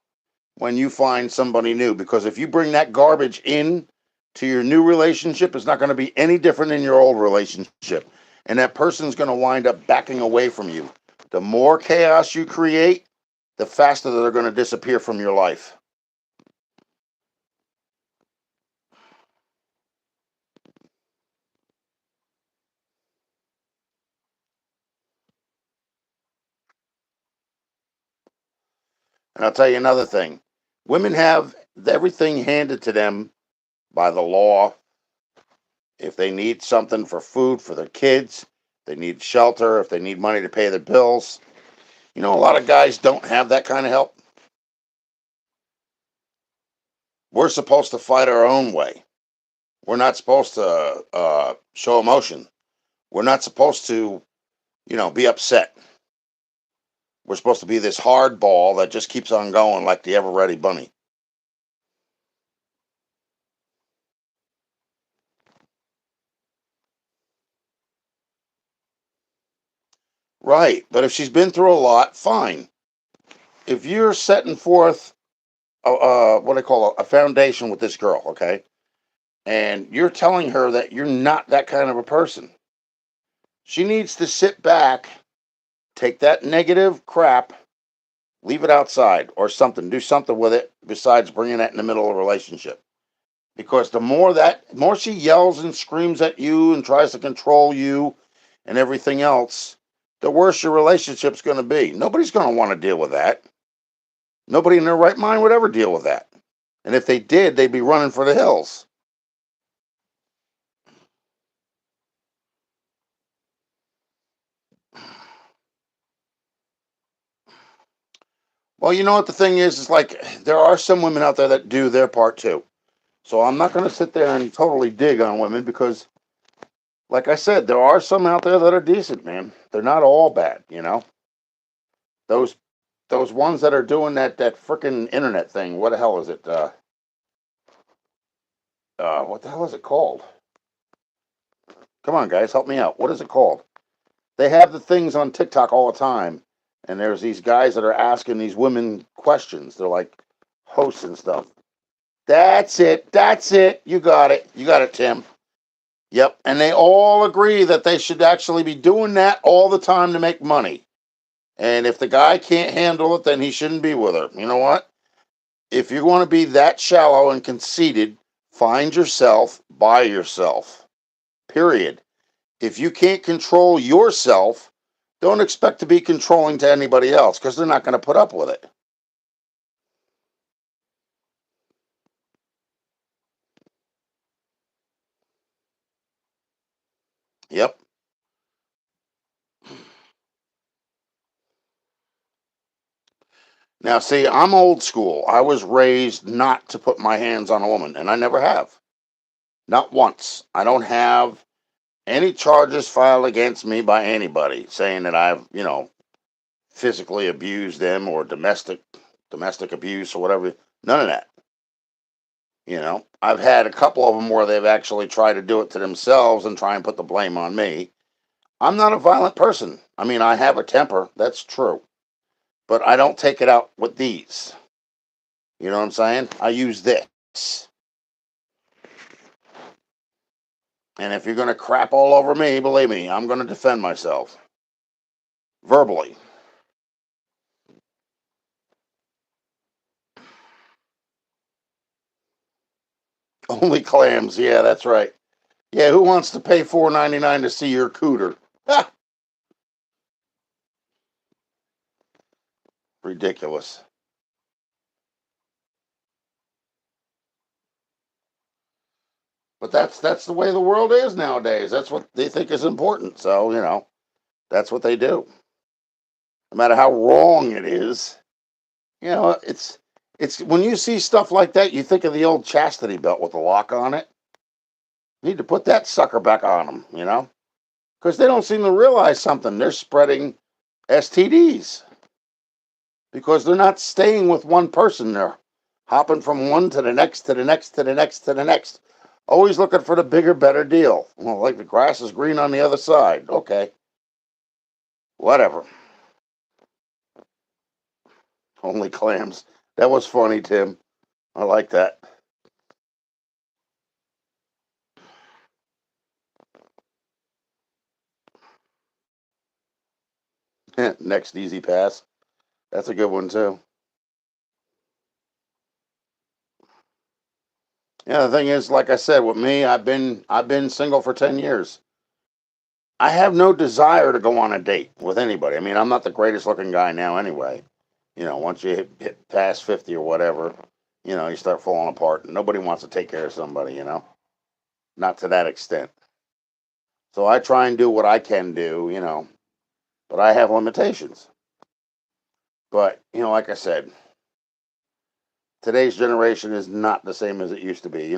when you find somebody new, because if you bring that garbage in to your new relationship, it's not going to be any different than your old relationship, and that person's going to wind up backing away from you. The more chaos you create, the faster they're going to disappear from your life. And I'll tell you another thing: women have everything handed to them by the law, If they need something for food for their kids, they need shelter, if they need money to pay their bills. A lot of guys don't have that kind of help. We're supposed to fight our own way. We're not supposed to show emotion. We're not supposed to, be upset. We're supposed to be this hard ball that just keeps on going like the ever ready bunny. Right. But if she's been through a lot, fine. If you're setting forth what I call a foundation with this girl, okay, and you're telling her that you're not that kind of a person, she needs to sit back, take that negative crap, leave it outside or something, do something with it besides bringing it in the middle of a relationship. Because the more she yells and screams at you and tries to control you and everything else, the worse your relationship's going to be. Nobody's going to want to deal with that. Nobody in their right mind would ever deal with that. And if they did, they'd be running for the hills. Well, you know what the thing is like there are some women out there that do their part too. So I'm not going to sit there and totally dig on women because, like I said, there are some out there that are decent, man. They're not all bad. Those those ones that are doing that freaking internet thing. What the hell is it? What the hell is it called? Come on, guys, help me out. What is it called? They have the things on TikTok all the time, and there's these guys that are asking these women questions. They're like hosts and stuff. That's it. That's it. You got it. You got it, Tim. Yep. And they all agree that they should actually be doing that all the time to make money. And if the guy can't handle it, then he shouldn't be with her. You know what? If you want to be that shallow and conceited, find yourself by yourself. Period. If you can't control yourself, don't expect to be controlling to anybody else because they're not going to put up with it. Yep. Now, see, I'm old school. I was raised not to put my hands on a woman, and I never have. Not once. I don't have any charges filed against me by anybody saying that I've, physically abused them or domestic abuse or whatever. None of that. I've had a couple of them where they've actually tried to do it to themselves and try and put the blame on me. I'm not a violent person. I mean, I have a temper, that's true, but I don't take it out with these. You know what I'm saying? I use this. And if you're going to crap all over me, believe me, I'm going to defend myself verbally. Only clams. Yeah, that's right. Yeah, who wants to pay $4.99 to see your cooter? Ha! Ridiculous. But that's the way the world is nowadays. That's what they think is important. So, that's what they do. No matter how wrong it is, it's when you see stuff like that, you think of the old chastity belt with the lock on it. You need to put that sucker back on them, because they don't seem to realize something. They're spreading STDs because they're not staying with one person. They're hopping from one to the next, to the next, to the next, to the next. Always looking for the bigger, better deal. Well, like the grass is green on the other side. Okay, whatever. Only clams. That was funny, Tim. I like that. Next easy pass. That's a good one too. Yeah, the thing is, like I said, with me, I've been single for 10 years. I have no desire to go on a date with anybody. I mean, I'm not the greatest looking guy now, anyway. Once you hit past 50 or whatever, you start falling apart. And nobody wants to take care of somebody. not to that extent. So I try and do what I can do, but I have limitations. But, like I said, today's generation is not the same as it used to be.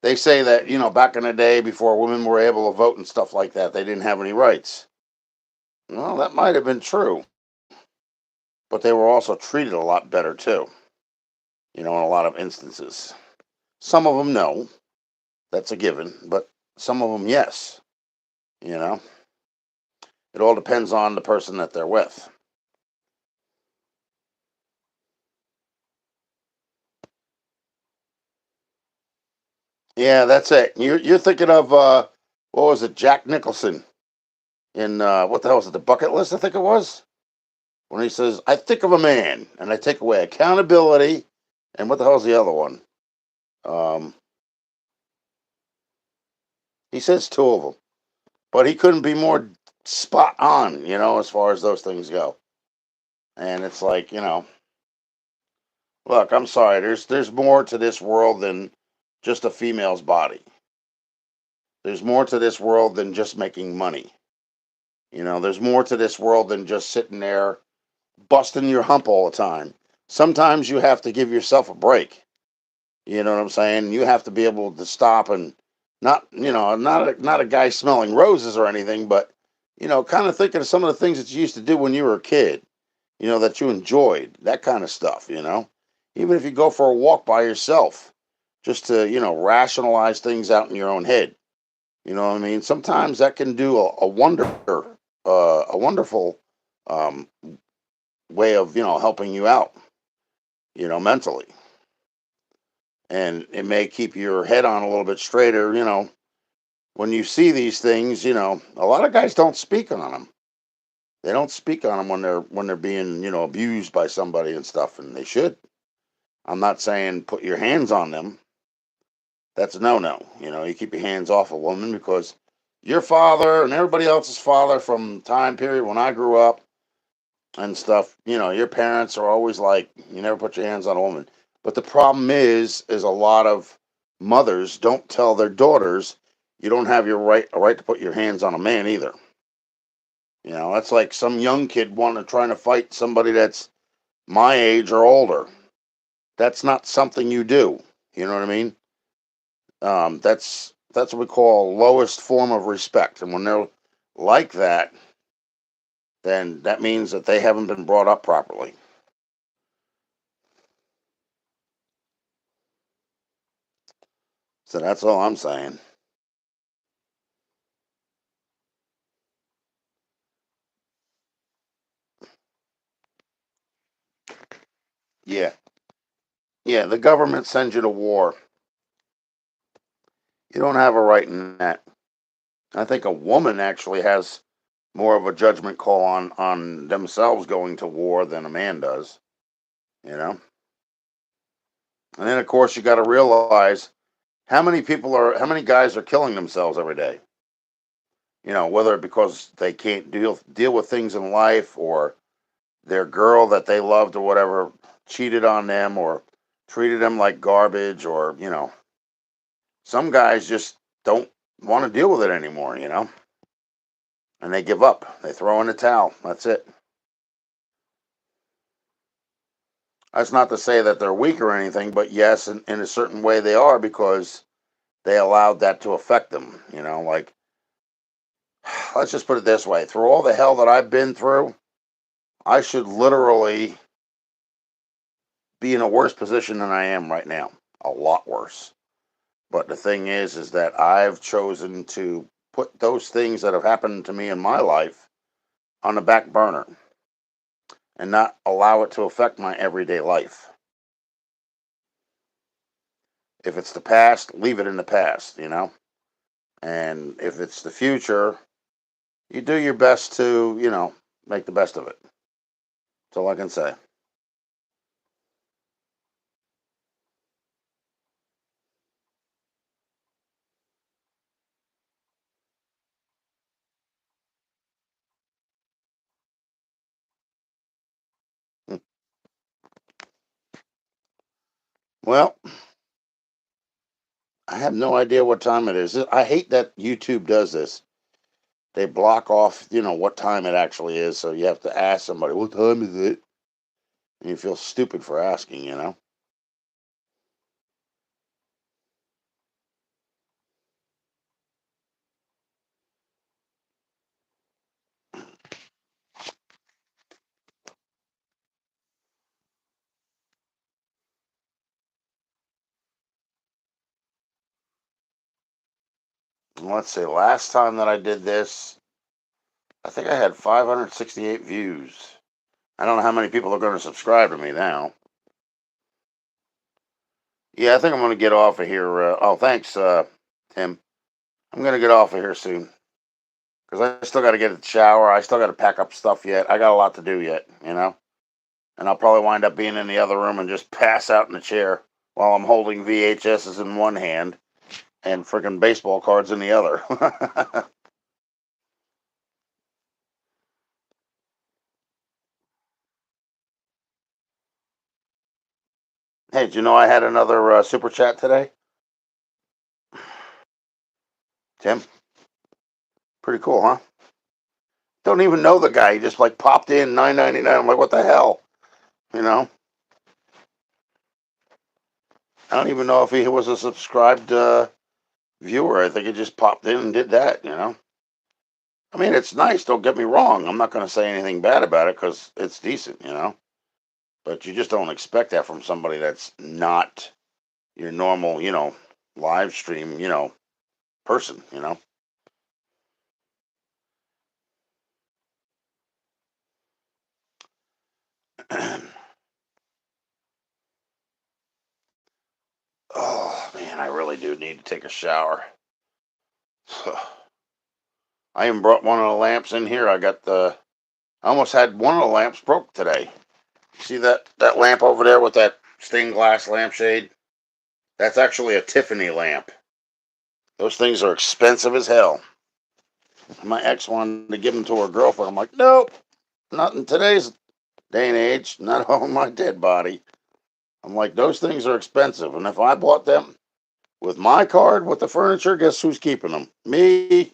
They say that, back in the day before women were able to vote and stuff like that, they didn't have any rights. Well, that might have been true, but they were also treated a lot better too, in a lot of instances. Some of them, no, that's a given, but some of them, yes. You know, it all depends on the person that they're with. Yeah, that's it. You're thinking of what was it, Jack Nicholson in what the hell was it, The Bucket List? I think it was when he says, "I think of a man and I take away accountability," and what the hell's the other one? Um, he says two of them, but he couldn't be more spot on, as far as those things go. And it's like, look, I'm sorry. There's more to this world than just a female's body. There's more to this world than just making money. There's more to this world than just sitting there busting your hump all the time. Sometimes you have to give yourself a break. You know what I'm saying? You have to be able to stop and not a guy smelling roses or anything, but kind of thinking of some of the things that you used to do when you were a kid. That you enjoyed, that kind of stuff. Even if you go for a walk by yourself, just to rationalize things out in your own head. You know what I mean? Sometimes that can do a wonderful um, way of helping you out, mentally, and it may keep your head on a little bit straighter. When you see these things, a lot of guys don't speak on them. They don't speak on them when they're being abused by somebody and stuff, and they should. I'm not saying put your hands on them. That's a no. You keep your hands off a woman because your father and everybody else's father from time period when I grew up and stuff, your parents are always like, you never put your hands on a woman. But the problem is a lot of mothers don't tell their daughters you don't have a right to put your hands on a man either. That's like some young kid trying to fight somebody that's my age or older. That's not something you do. You know what I mean? That's what we call lowest form of respect. And when they're like that, then that means that they haven't been brought up properly. So that's all I'm saying. Yeah, yeah. The government sends you to war. You don't have a right in that. I think a woman actually has more of a judgment call on themselves going to war than a man does. You know. And then of course you got to realize how many guys are killing themselves every day. Whether because they can't deal with things in life, or their girl that they loved or whatever cheated on them or treated them like garbage, or some guys just don't want to deal with it anymore, and they give up. They throw in the towel. That's it. That's not to say that they're weak or anything, but yes, in a certain way they are, because they allowed that to affect them. Like, let's just put it this way: through all the hell that I've been through, I should literally be in a worse position than I am right now. A lot worse. But the thing is that I've chosen to put those things that have happened to me in my life on the back burner and not allow it to affect my everyday life. If it's the past, leave it in the past. And if it's the future, you do your best to, make the best of it. That's all I can say. Well, I have no idea what time it is. I hate that YouTube does this. They block off, what time it actually is, so you have to ask somebody, "What time is it?" And you feel stupid for asking. Let's see. Last time that I did this, I think I had 568 views. I don't know how many people are going to subscribe to me now. Yeah, I think I'm going to get off of here. Oh, thanks, Tim. I'm going to get off of here soon because I still got to get a shower. I still got to pack up stuff yet. I got a lot to do yet. And I'll probably wind up being in the other room and just pass out in the chair while I'm holding VHSs in one hand and freaking baseball cards in the other. Hey, did you know I had another super chat today? Tim? Pretty cool, huh? Don't even know the guy. He just like popped in 9.99. I'm like, what the hell? You know? I don't even know if he was a subscribed viewer. I think he just popped in and did that. I mean, it's nice. Don't get me wrong. I'm not going to say anything bad about it because it's decent. But you just don't expect that from somebody that's not your normal, live stream, person. Oh man, I really do need to take a shower. I even brought one of the lamps in here. I almost had one of the lamps broke today. See that lamp over there with that stained glass lampshade? That's actually a Tiffany lamp. Those things are expensive as hell. My ex wanted to give them to her girlfriend. I'm like, nope, not in today's day and age, not on my dead body. I'm like, those things are expensive, and if I bought them with my card with the furniture, guess who's keeping them? Me.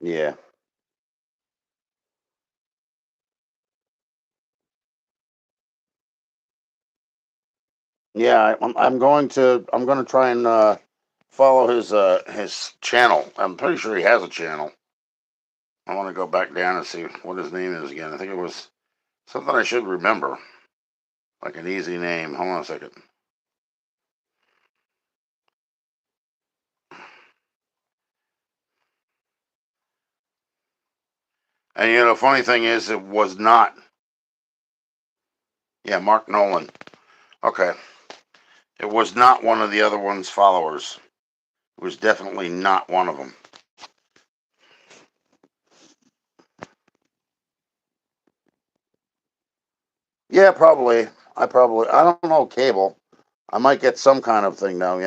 Yeah, yeah. I'm going to try and follow his channel. I'm pretty sure he has a channel. I want to go back down and see what his name is again. I think it was something I should remember, like an easy name. Hold on a second. And funny thing is, it was not. Yeah, Mark Nolan. Okay, it was not one of the other one's followers. It was definitely not one of them. Yeah, probably. I don't know cable. I might get some kind of thing though.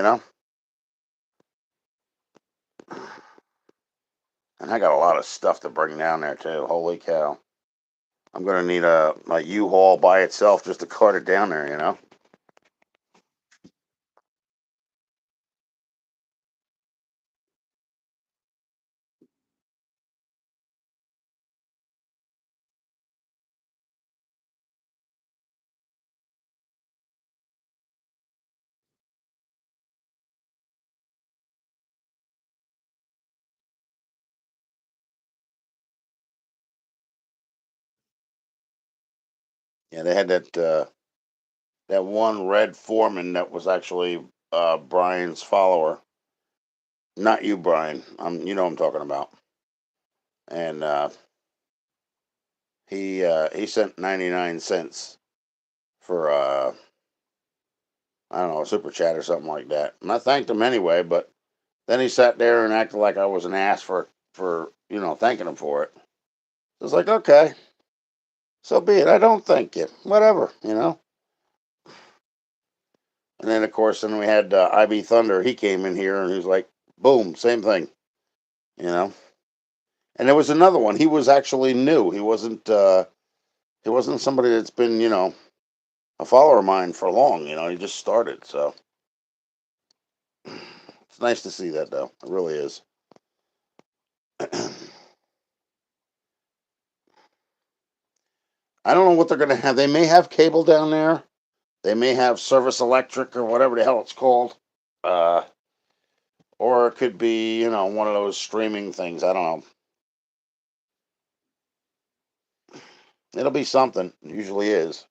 And I got a lot of stuff to bring down there too. Holy cow! I'm gonna need a U-Haul by itself just to cart it down there. Yeah, they had that one red foreman that was actually Brian's follower. Not you, Brian. You know what I'm talking about. And he sent 99 cents for I don't know, a super chat or something like that. And I thanked him anyway, but then he sat there and acted like I was an ass for thanking him for it. I was like, okay, so be it. I don't thank you. Whatever. And then of course, then we had IB Thunder. He came in here and he was like, boom, same thing. You know. And there was another one. He was actually new. He wasn't. He wasn't somebody that's been, a follower of mine for long. He just started. So it's nice to see that, though. It really is. I don't know what they're going to have. They may have cable down there. They may have service electric or whatever the hell it's called. Uh, or it could be, one of those streaming things. I don't know. It'll be something. It usually is.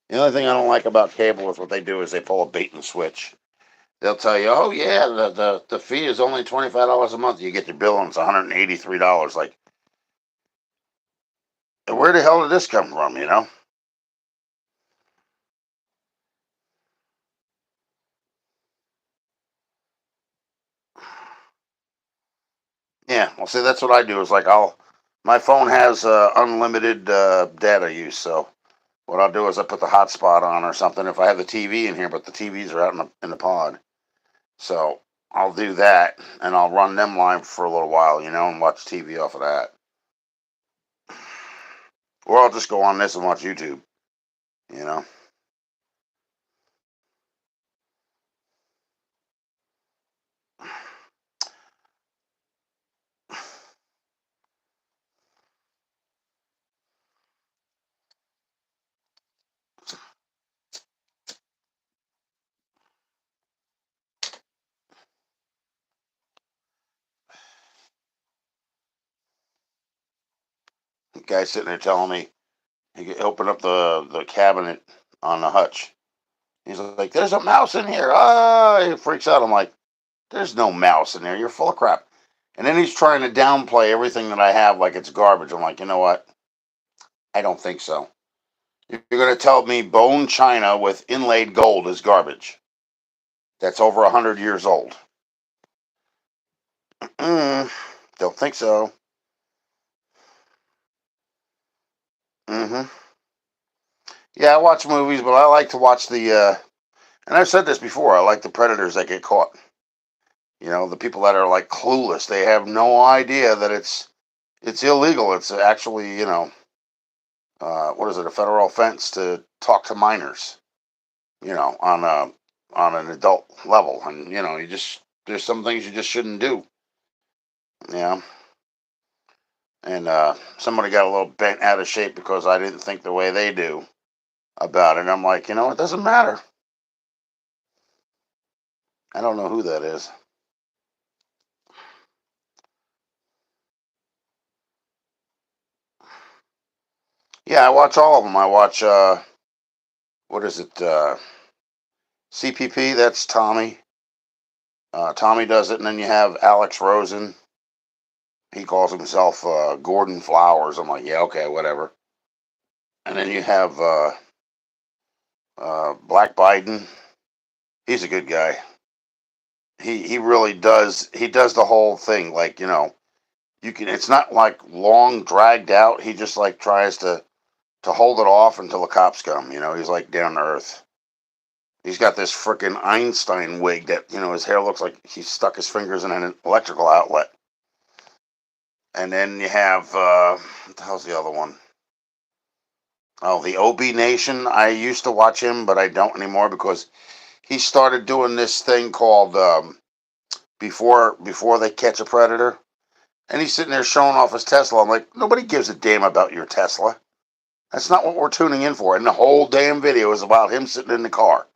The only thing I don't like about cable is what they do is they pull a bait and switch. They'll tell you, oh yeah, the fee is only $25 a month. You get your bill and it's $183. Like, where the hell did this come from? Yeah, well, see, that's what I do. Is like my phone has unlimited data use. So what I'll do is I put the hotspot on or something. If I have the TV in here, but the TVs are out in the pod, so I'll do that and I'll run them live for a little while, and watch TV off of that. Or I'll just go on this and watch YouTube. You know. The guy sitting there telling me he could open up the cabinet on the hutch. He's like, "There's a mouse in here!" Ah, he freaks out. I'm like, "There's no mouse in there. You're full of crap." And then he's trying to downplay everything that I have like it's garbage. I'm like, you know what? I don't think so. You're going to tell me bone china with inlaid gold is garbage? That's over 100 years old. Mm, don't think so. Hmm. Yeah, I watch movies, but I like to watch and I've said this before. I like the predators that get caught. The people that are like clueless. They have no idea that it's illegal. It's actually, what is it? A federal offense to talk to minors. On an adult level, and you just there's some things you just shouldn't do. Yeah. And somebody got a little bent out of shape because I didn't think the way they do about it. And I'm like, it doesn't matter. I don't know who that is. Yeah, I watch all of them. I watch what is it? CPP. That's Tommy. Tommy does it, and then you have Alex Rosen. He calls himself Gordon Flowers. I'm like, yeah, okay, whatever. And then you have Black Biden. He's a good guy. He really does. He does the whole thing. Like, you can. It's not like long dragged out. He just like tries to hold it off until the cops come. He's like down to earth. He's got this freaking Einstein wig that his hair looks like he stuck his fingers in an electrical outlet. And then you have what the hell's the other one? Oh, the OB Nation. I used to watch him, but I don't anymore because he started doing this thing called before they catch a predator, and he's sitting there showing off his Tesla. I'm like, nobody gives a damn about your Tesla. That's not what we're tuning in for. And the whole damn video is about him sitting in the car.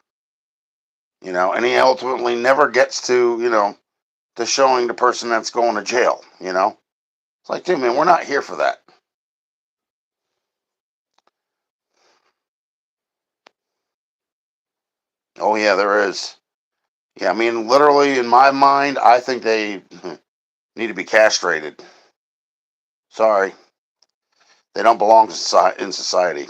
And he ultimately never gets to showing the person that's going to jail. It's like, dude, man, we're not here for that. Oh yeah, there is. Yeah, I mean, literally, in my mind, I think they need to be castrated. Sorry, they don't belong in society.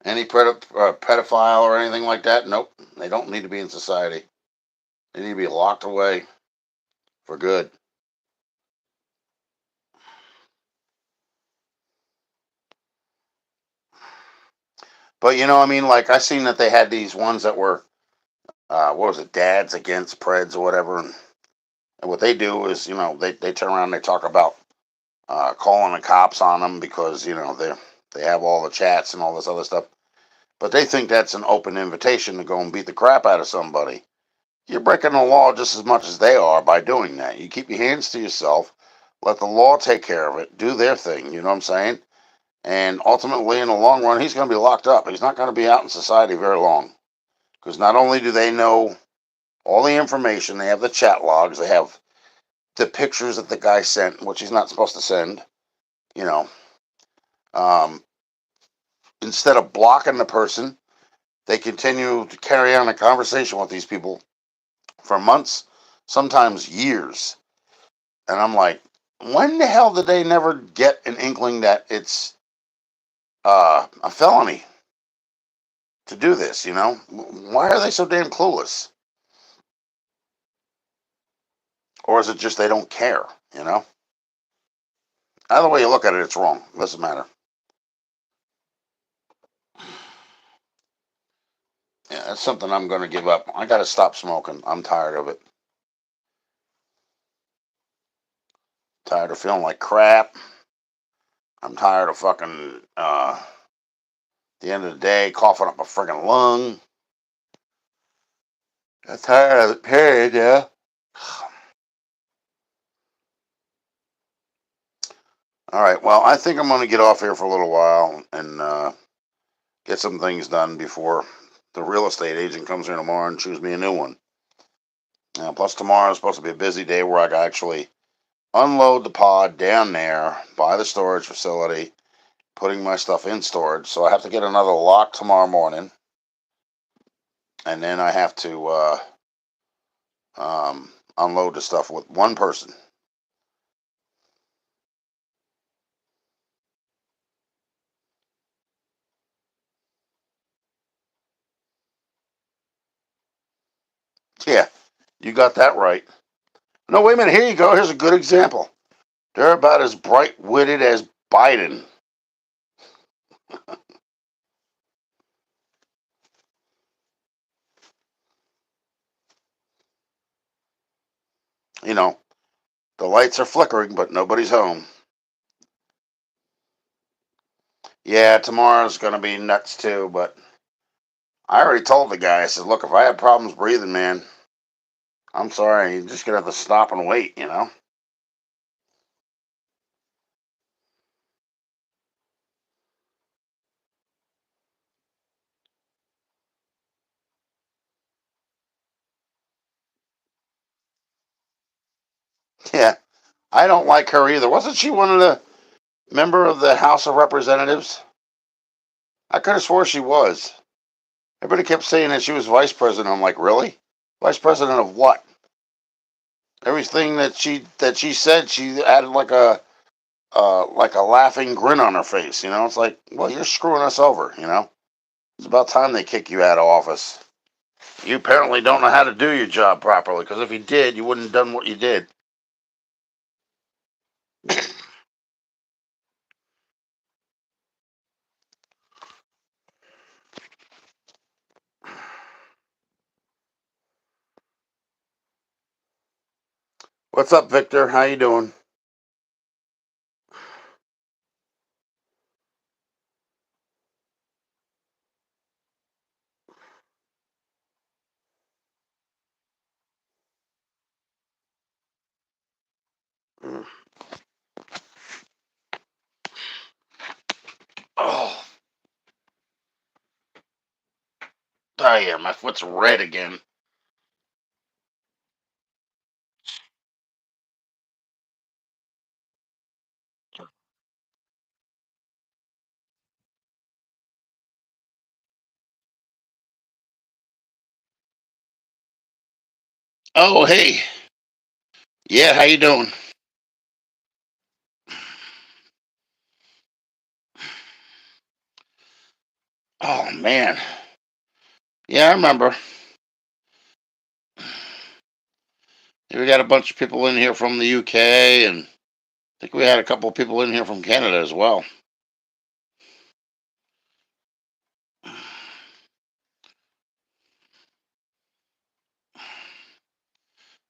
Any pedophile or anything like that? Nope, they don't need to be in society. They need to be locked away for good. But I mean, like I seen that they had these ones that were what was it, dads against Preds or whatever, and what they do is they turn around and they talk about calling the cops on them because they have all the chats and all this other stuff. But they think that's an open invitation to go and beat the crap out of somebody. You're breaking the law just as much as they are by doing that. You keep your hands to yourself, let the law take care of it, do their thing. You know what I'm saying? And ultimately, in the long run, he's going to be locked up. He's not going to be out in society very long because not only do they know all the information, they have the chat logs, they have the pictures that the guy sent, which he's not supposed to send. You know, um, instead of blocking the person, they continue to carry on a conversation with these people for months, sometimes years. And I'm like, when the hell did they never get an inkling that it's a felony to do this? Why are they so damn clueless? Or is it just they don't care? Either way you look at it, it's wrong. It doesn't matter. Yeah, that's something I'm going to give up. I got to stop smoking. I'm tired of it. Tired of feeling like crap. I'm tired of fucking, the end of the day, coughing up a friggin' lung. I'm tired of the period, yeah. All right, well, I think I'm going to get off here for a little while and get some things done before the real estate agent comes here tomorrow and choose me a new one. Plus, tomorrow is supposed to be a busy day where I can actually unload the pod down there by the storage facility, putting my stuff in storage. So I have to get another lock tomorrow morning, and then I have to unload the stuff with one person. Yeah, you got that right. No, wait a minute. Here you go. Here's a good example. They're about as bright witted as Biden. You know, the lights are flickering, but nobody's home. Yeah, tomorrow's going to be nuts too, but I already told the guy, I said, look, if I have problems breathing, man, I'm sorry. You're just going to have to stop and wait. Yeah, I don't like her either. Wasn't she one of the member of the House of Representatives? I could have swore she was. Everybody kept saying that she was vice president. I'm like, really? Vice president of what? Everything that she said, she added like a laughing grin on her face. It's like, well, you're screwing us over. It's about time they kick you out of office. You apparently don't know how to do your job properly, because if you did, you wouldn't have done what you did. What's up, Victor? How you doing? Oh, yeah, my foot's red again. Oh, hey. Yeah, how you doing? Oh man. Yeah, I remember. We got a bunch of people in here from the UK, and I think we had a couple of people in here from Canada as well.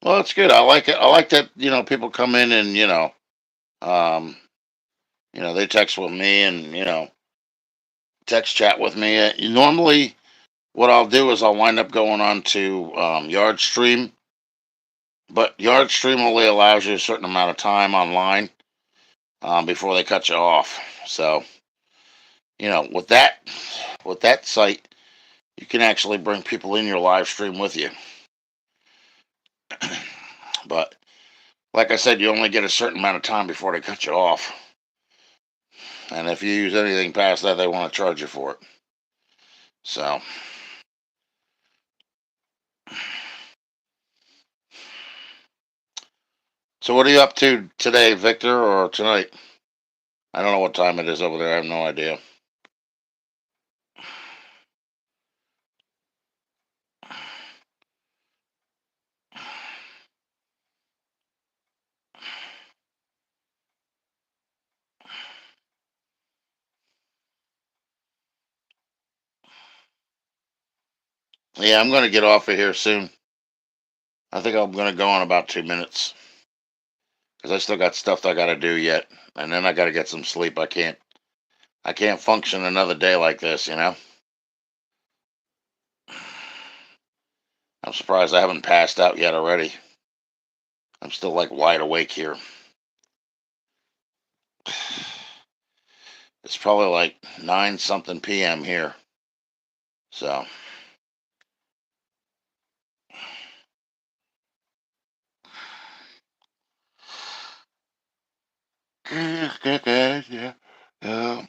Well, it's good. I like it. I like that. People come in and um, they text with me and text chat with me. Normally, what I'll do is I'll wind up going on to Yard Stream, but Yard Stream only allows you a certain amount of time online before they cut you off. So with that site, you can actually bring people in your live stream with you. But like I said, you only get a certain amount of time before they cut you off. And if you use anything past that, they want to charge you for it. So, so what are you up to today, Victor, or tonight? I don't know what time it is over there. I have no idea. Yeah, I'm going to get off of here soon. I think I'm going to go in about 2 minutes because I still got stuff that I got to do yet, and then I got to get some sleep. I can't function another day like this. I'm surprised I haven't passed out yet already. I'm still like wide awake here. It's probably like 9 something p.m. here. So, good, yeah. Uh,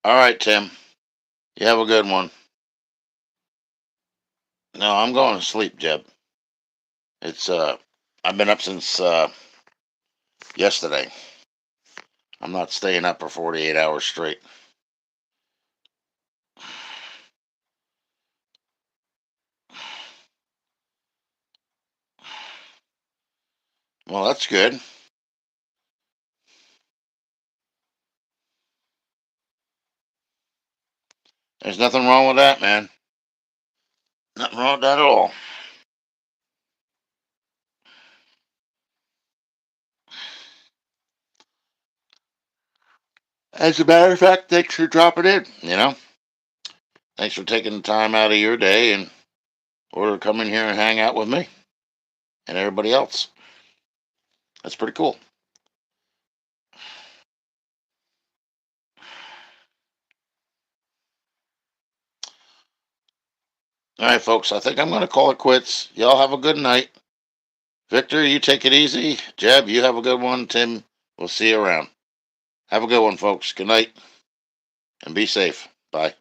all right, Tim. You have a good one. No, I'm going to sleep, Jeb. It's I've been up since yesterday. I'm not staying up for 48 hours straight. Well, that's good. There's nothing wrong with that, man. Nothing wrong with that at all. As a matter of fact, thanks for dropping in. Thanks for taking the time out of your day and order to come in here and hang out with me and everybody else. That's pretty cool. All right, folks. I think I'm going to call it quits. Y'all have a good night. Victor, you take it easy. Jeb, you have a good one. Tim, we'll see you around. Have a good one, folks. Good night and be safe. Bye.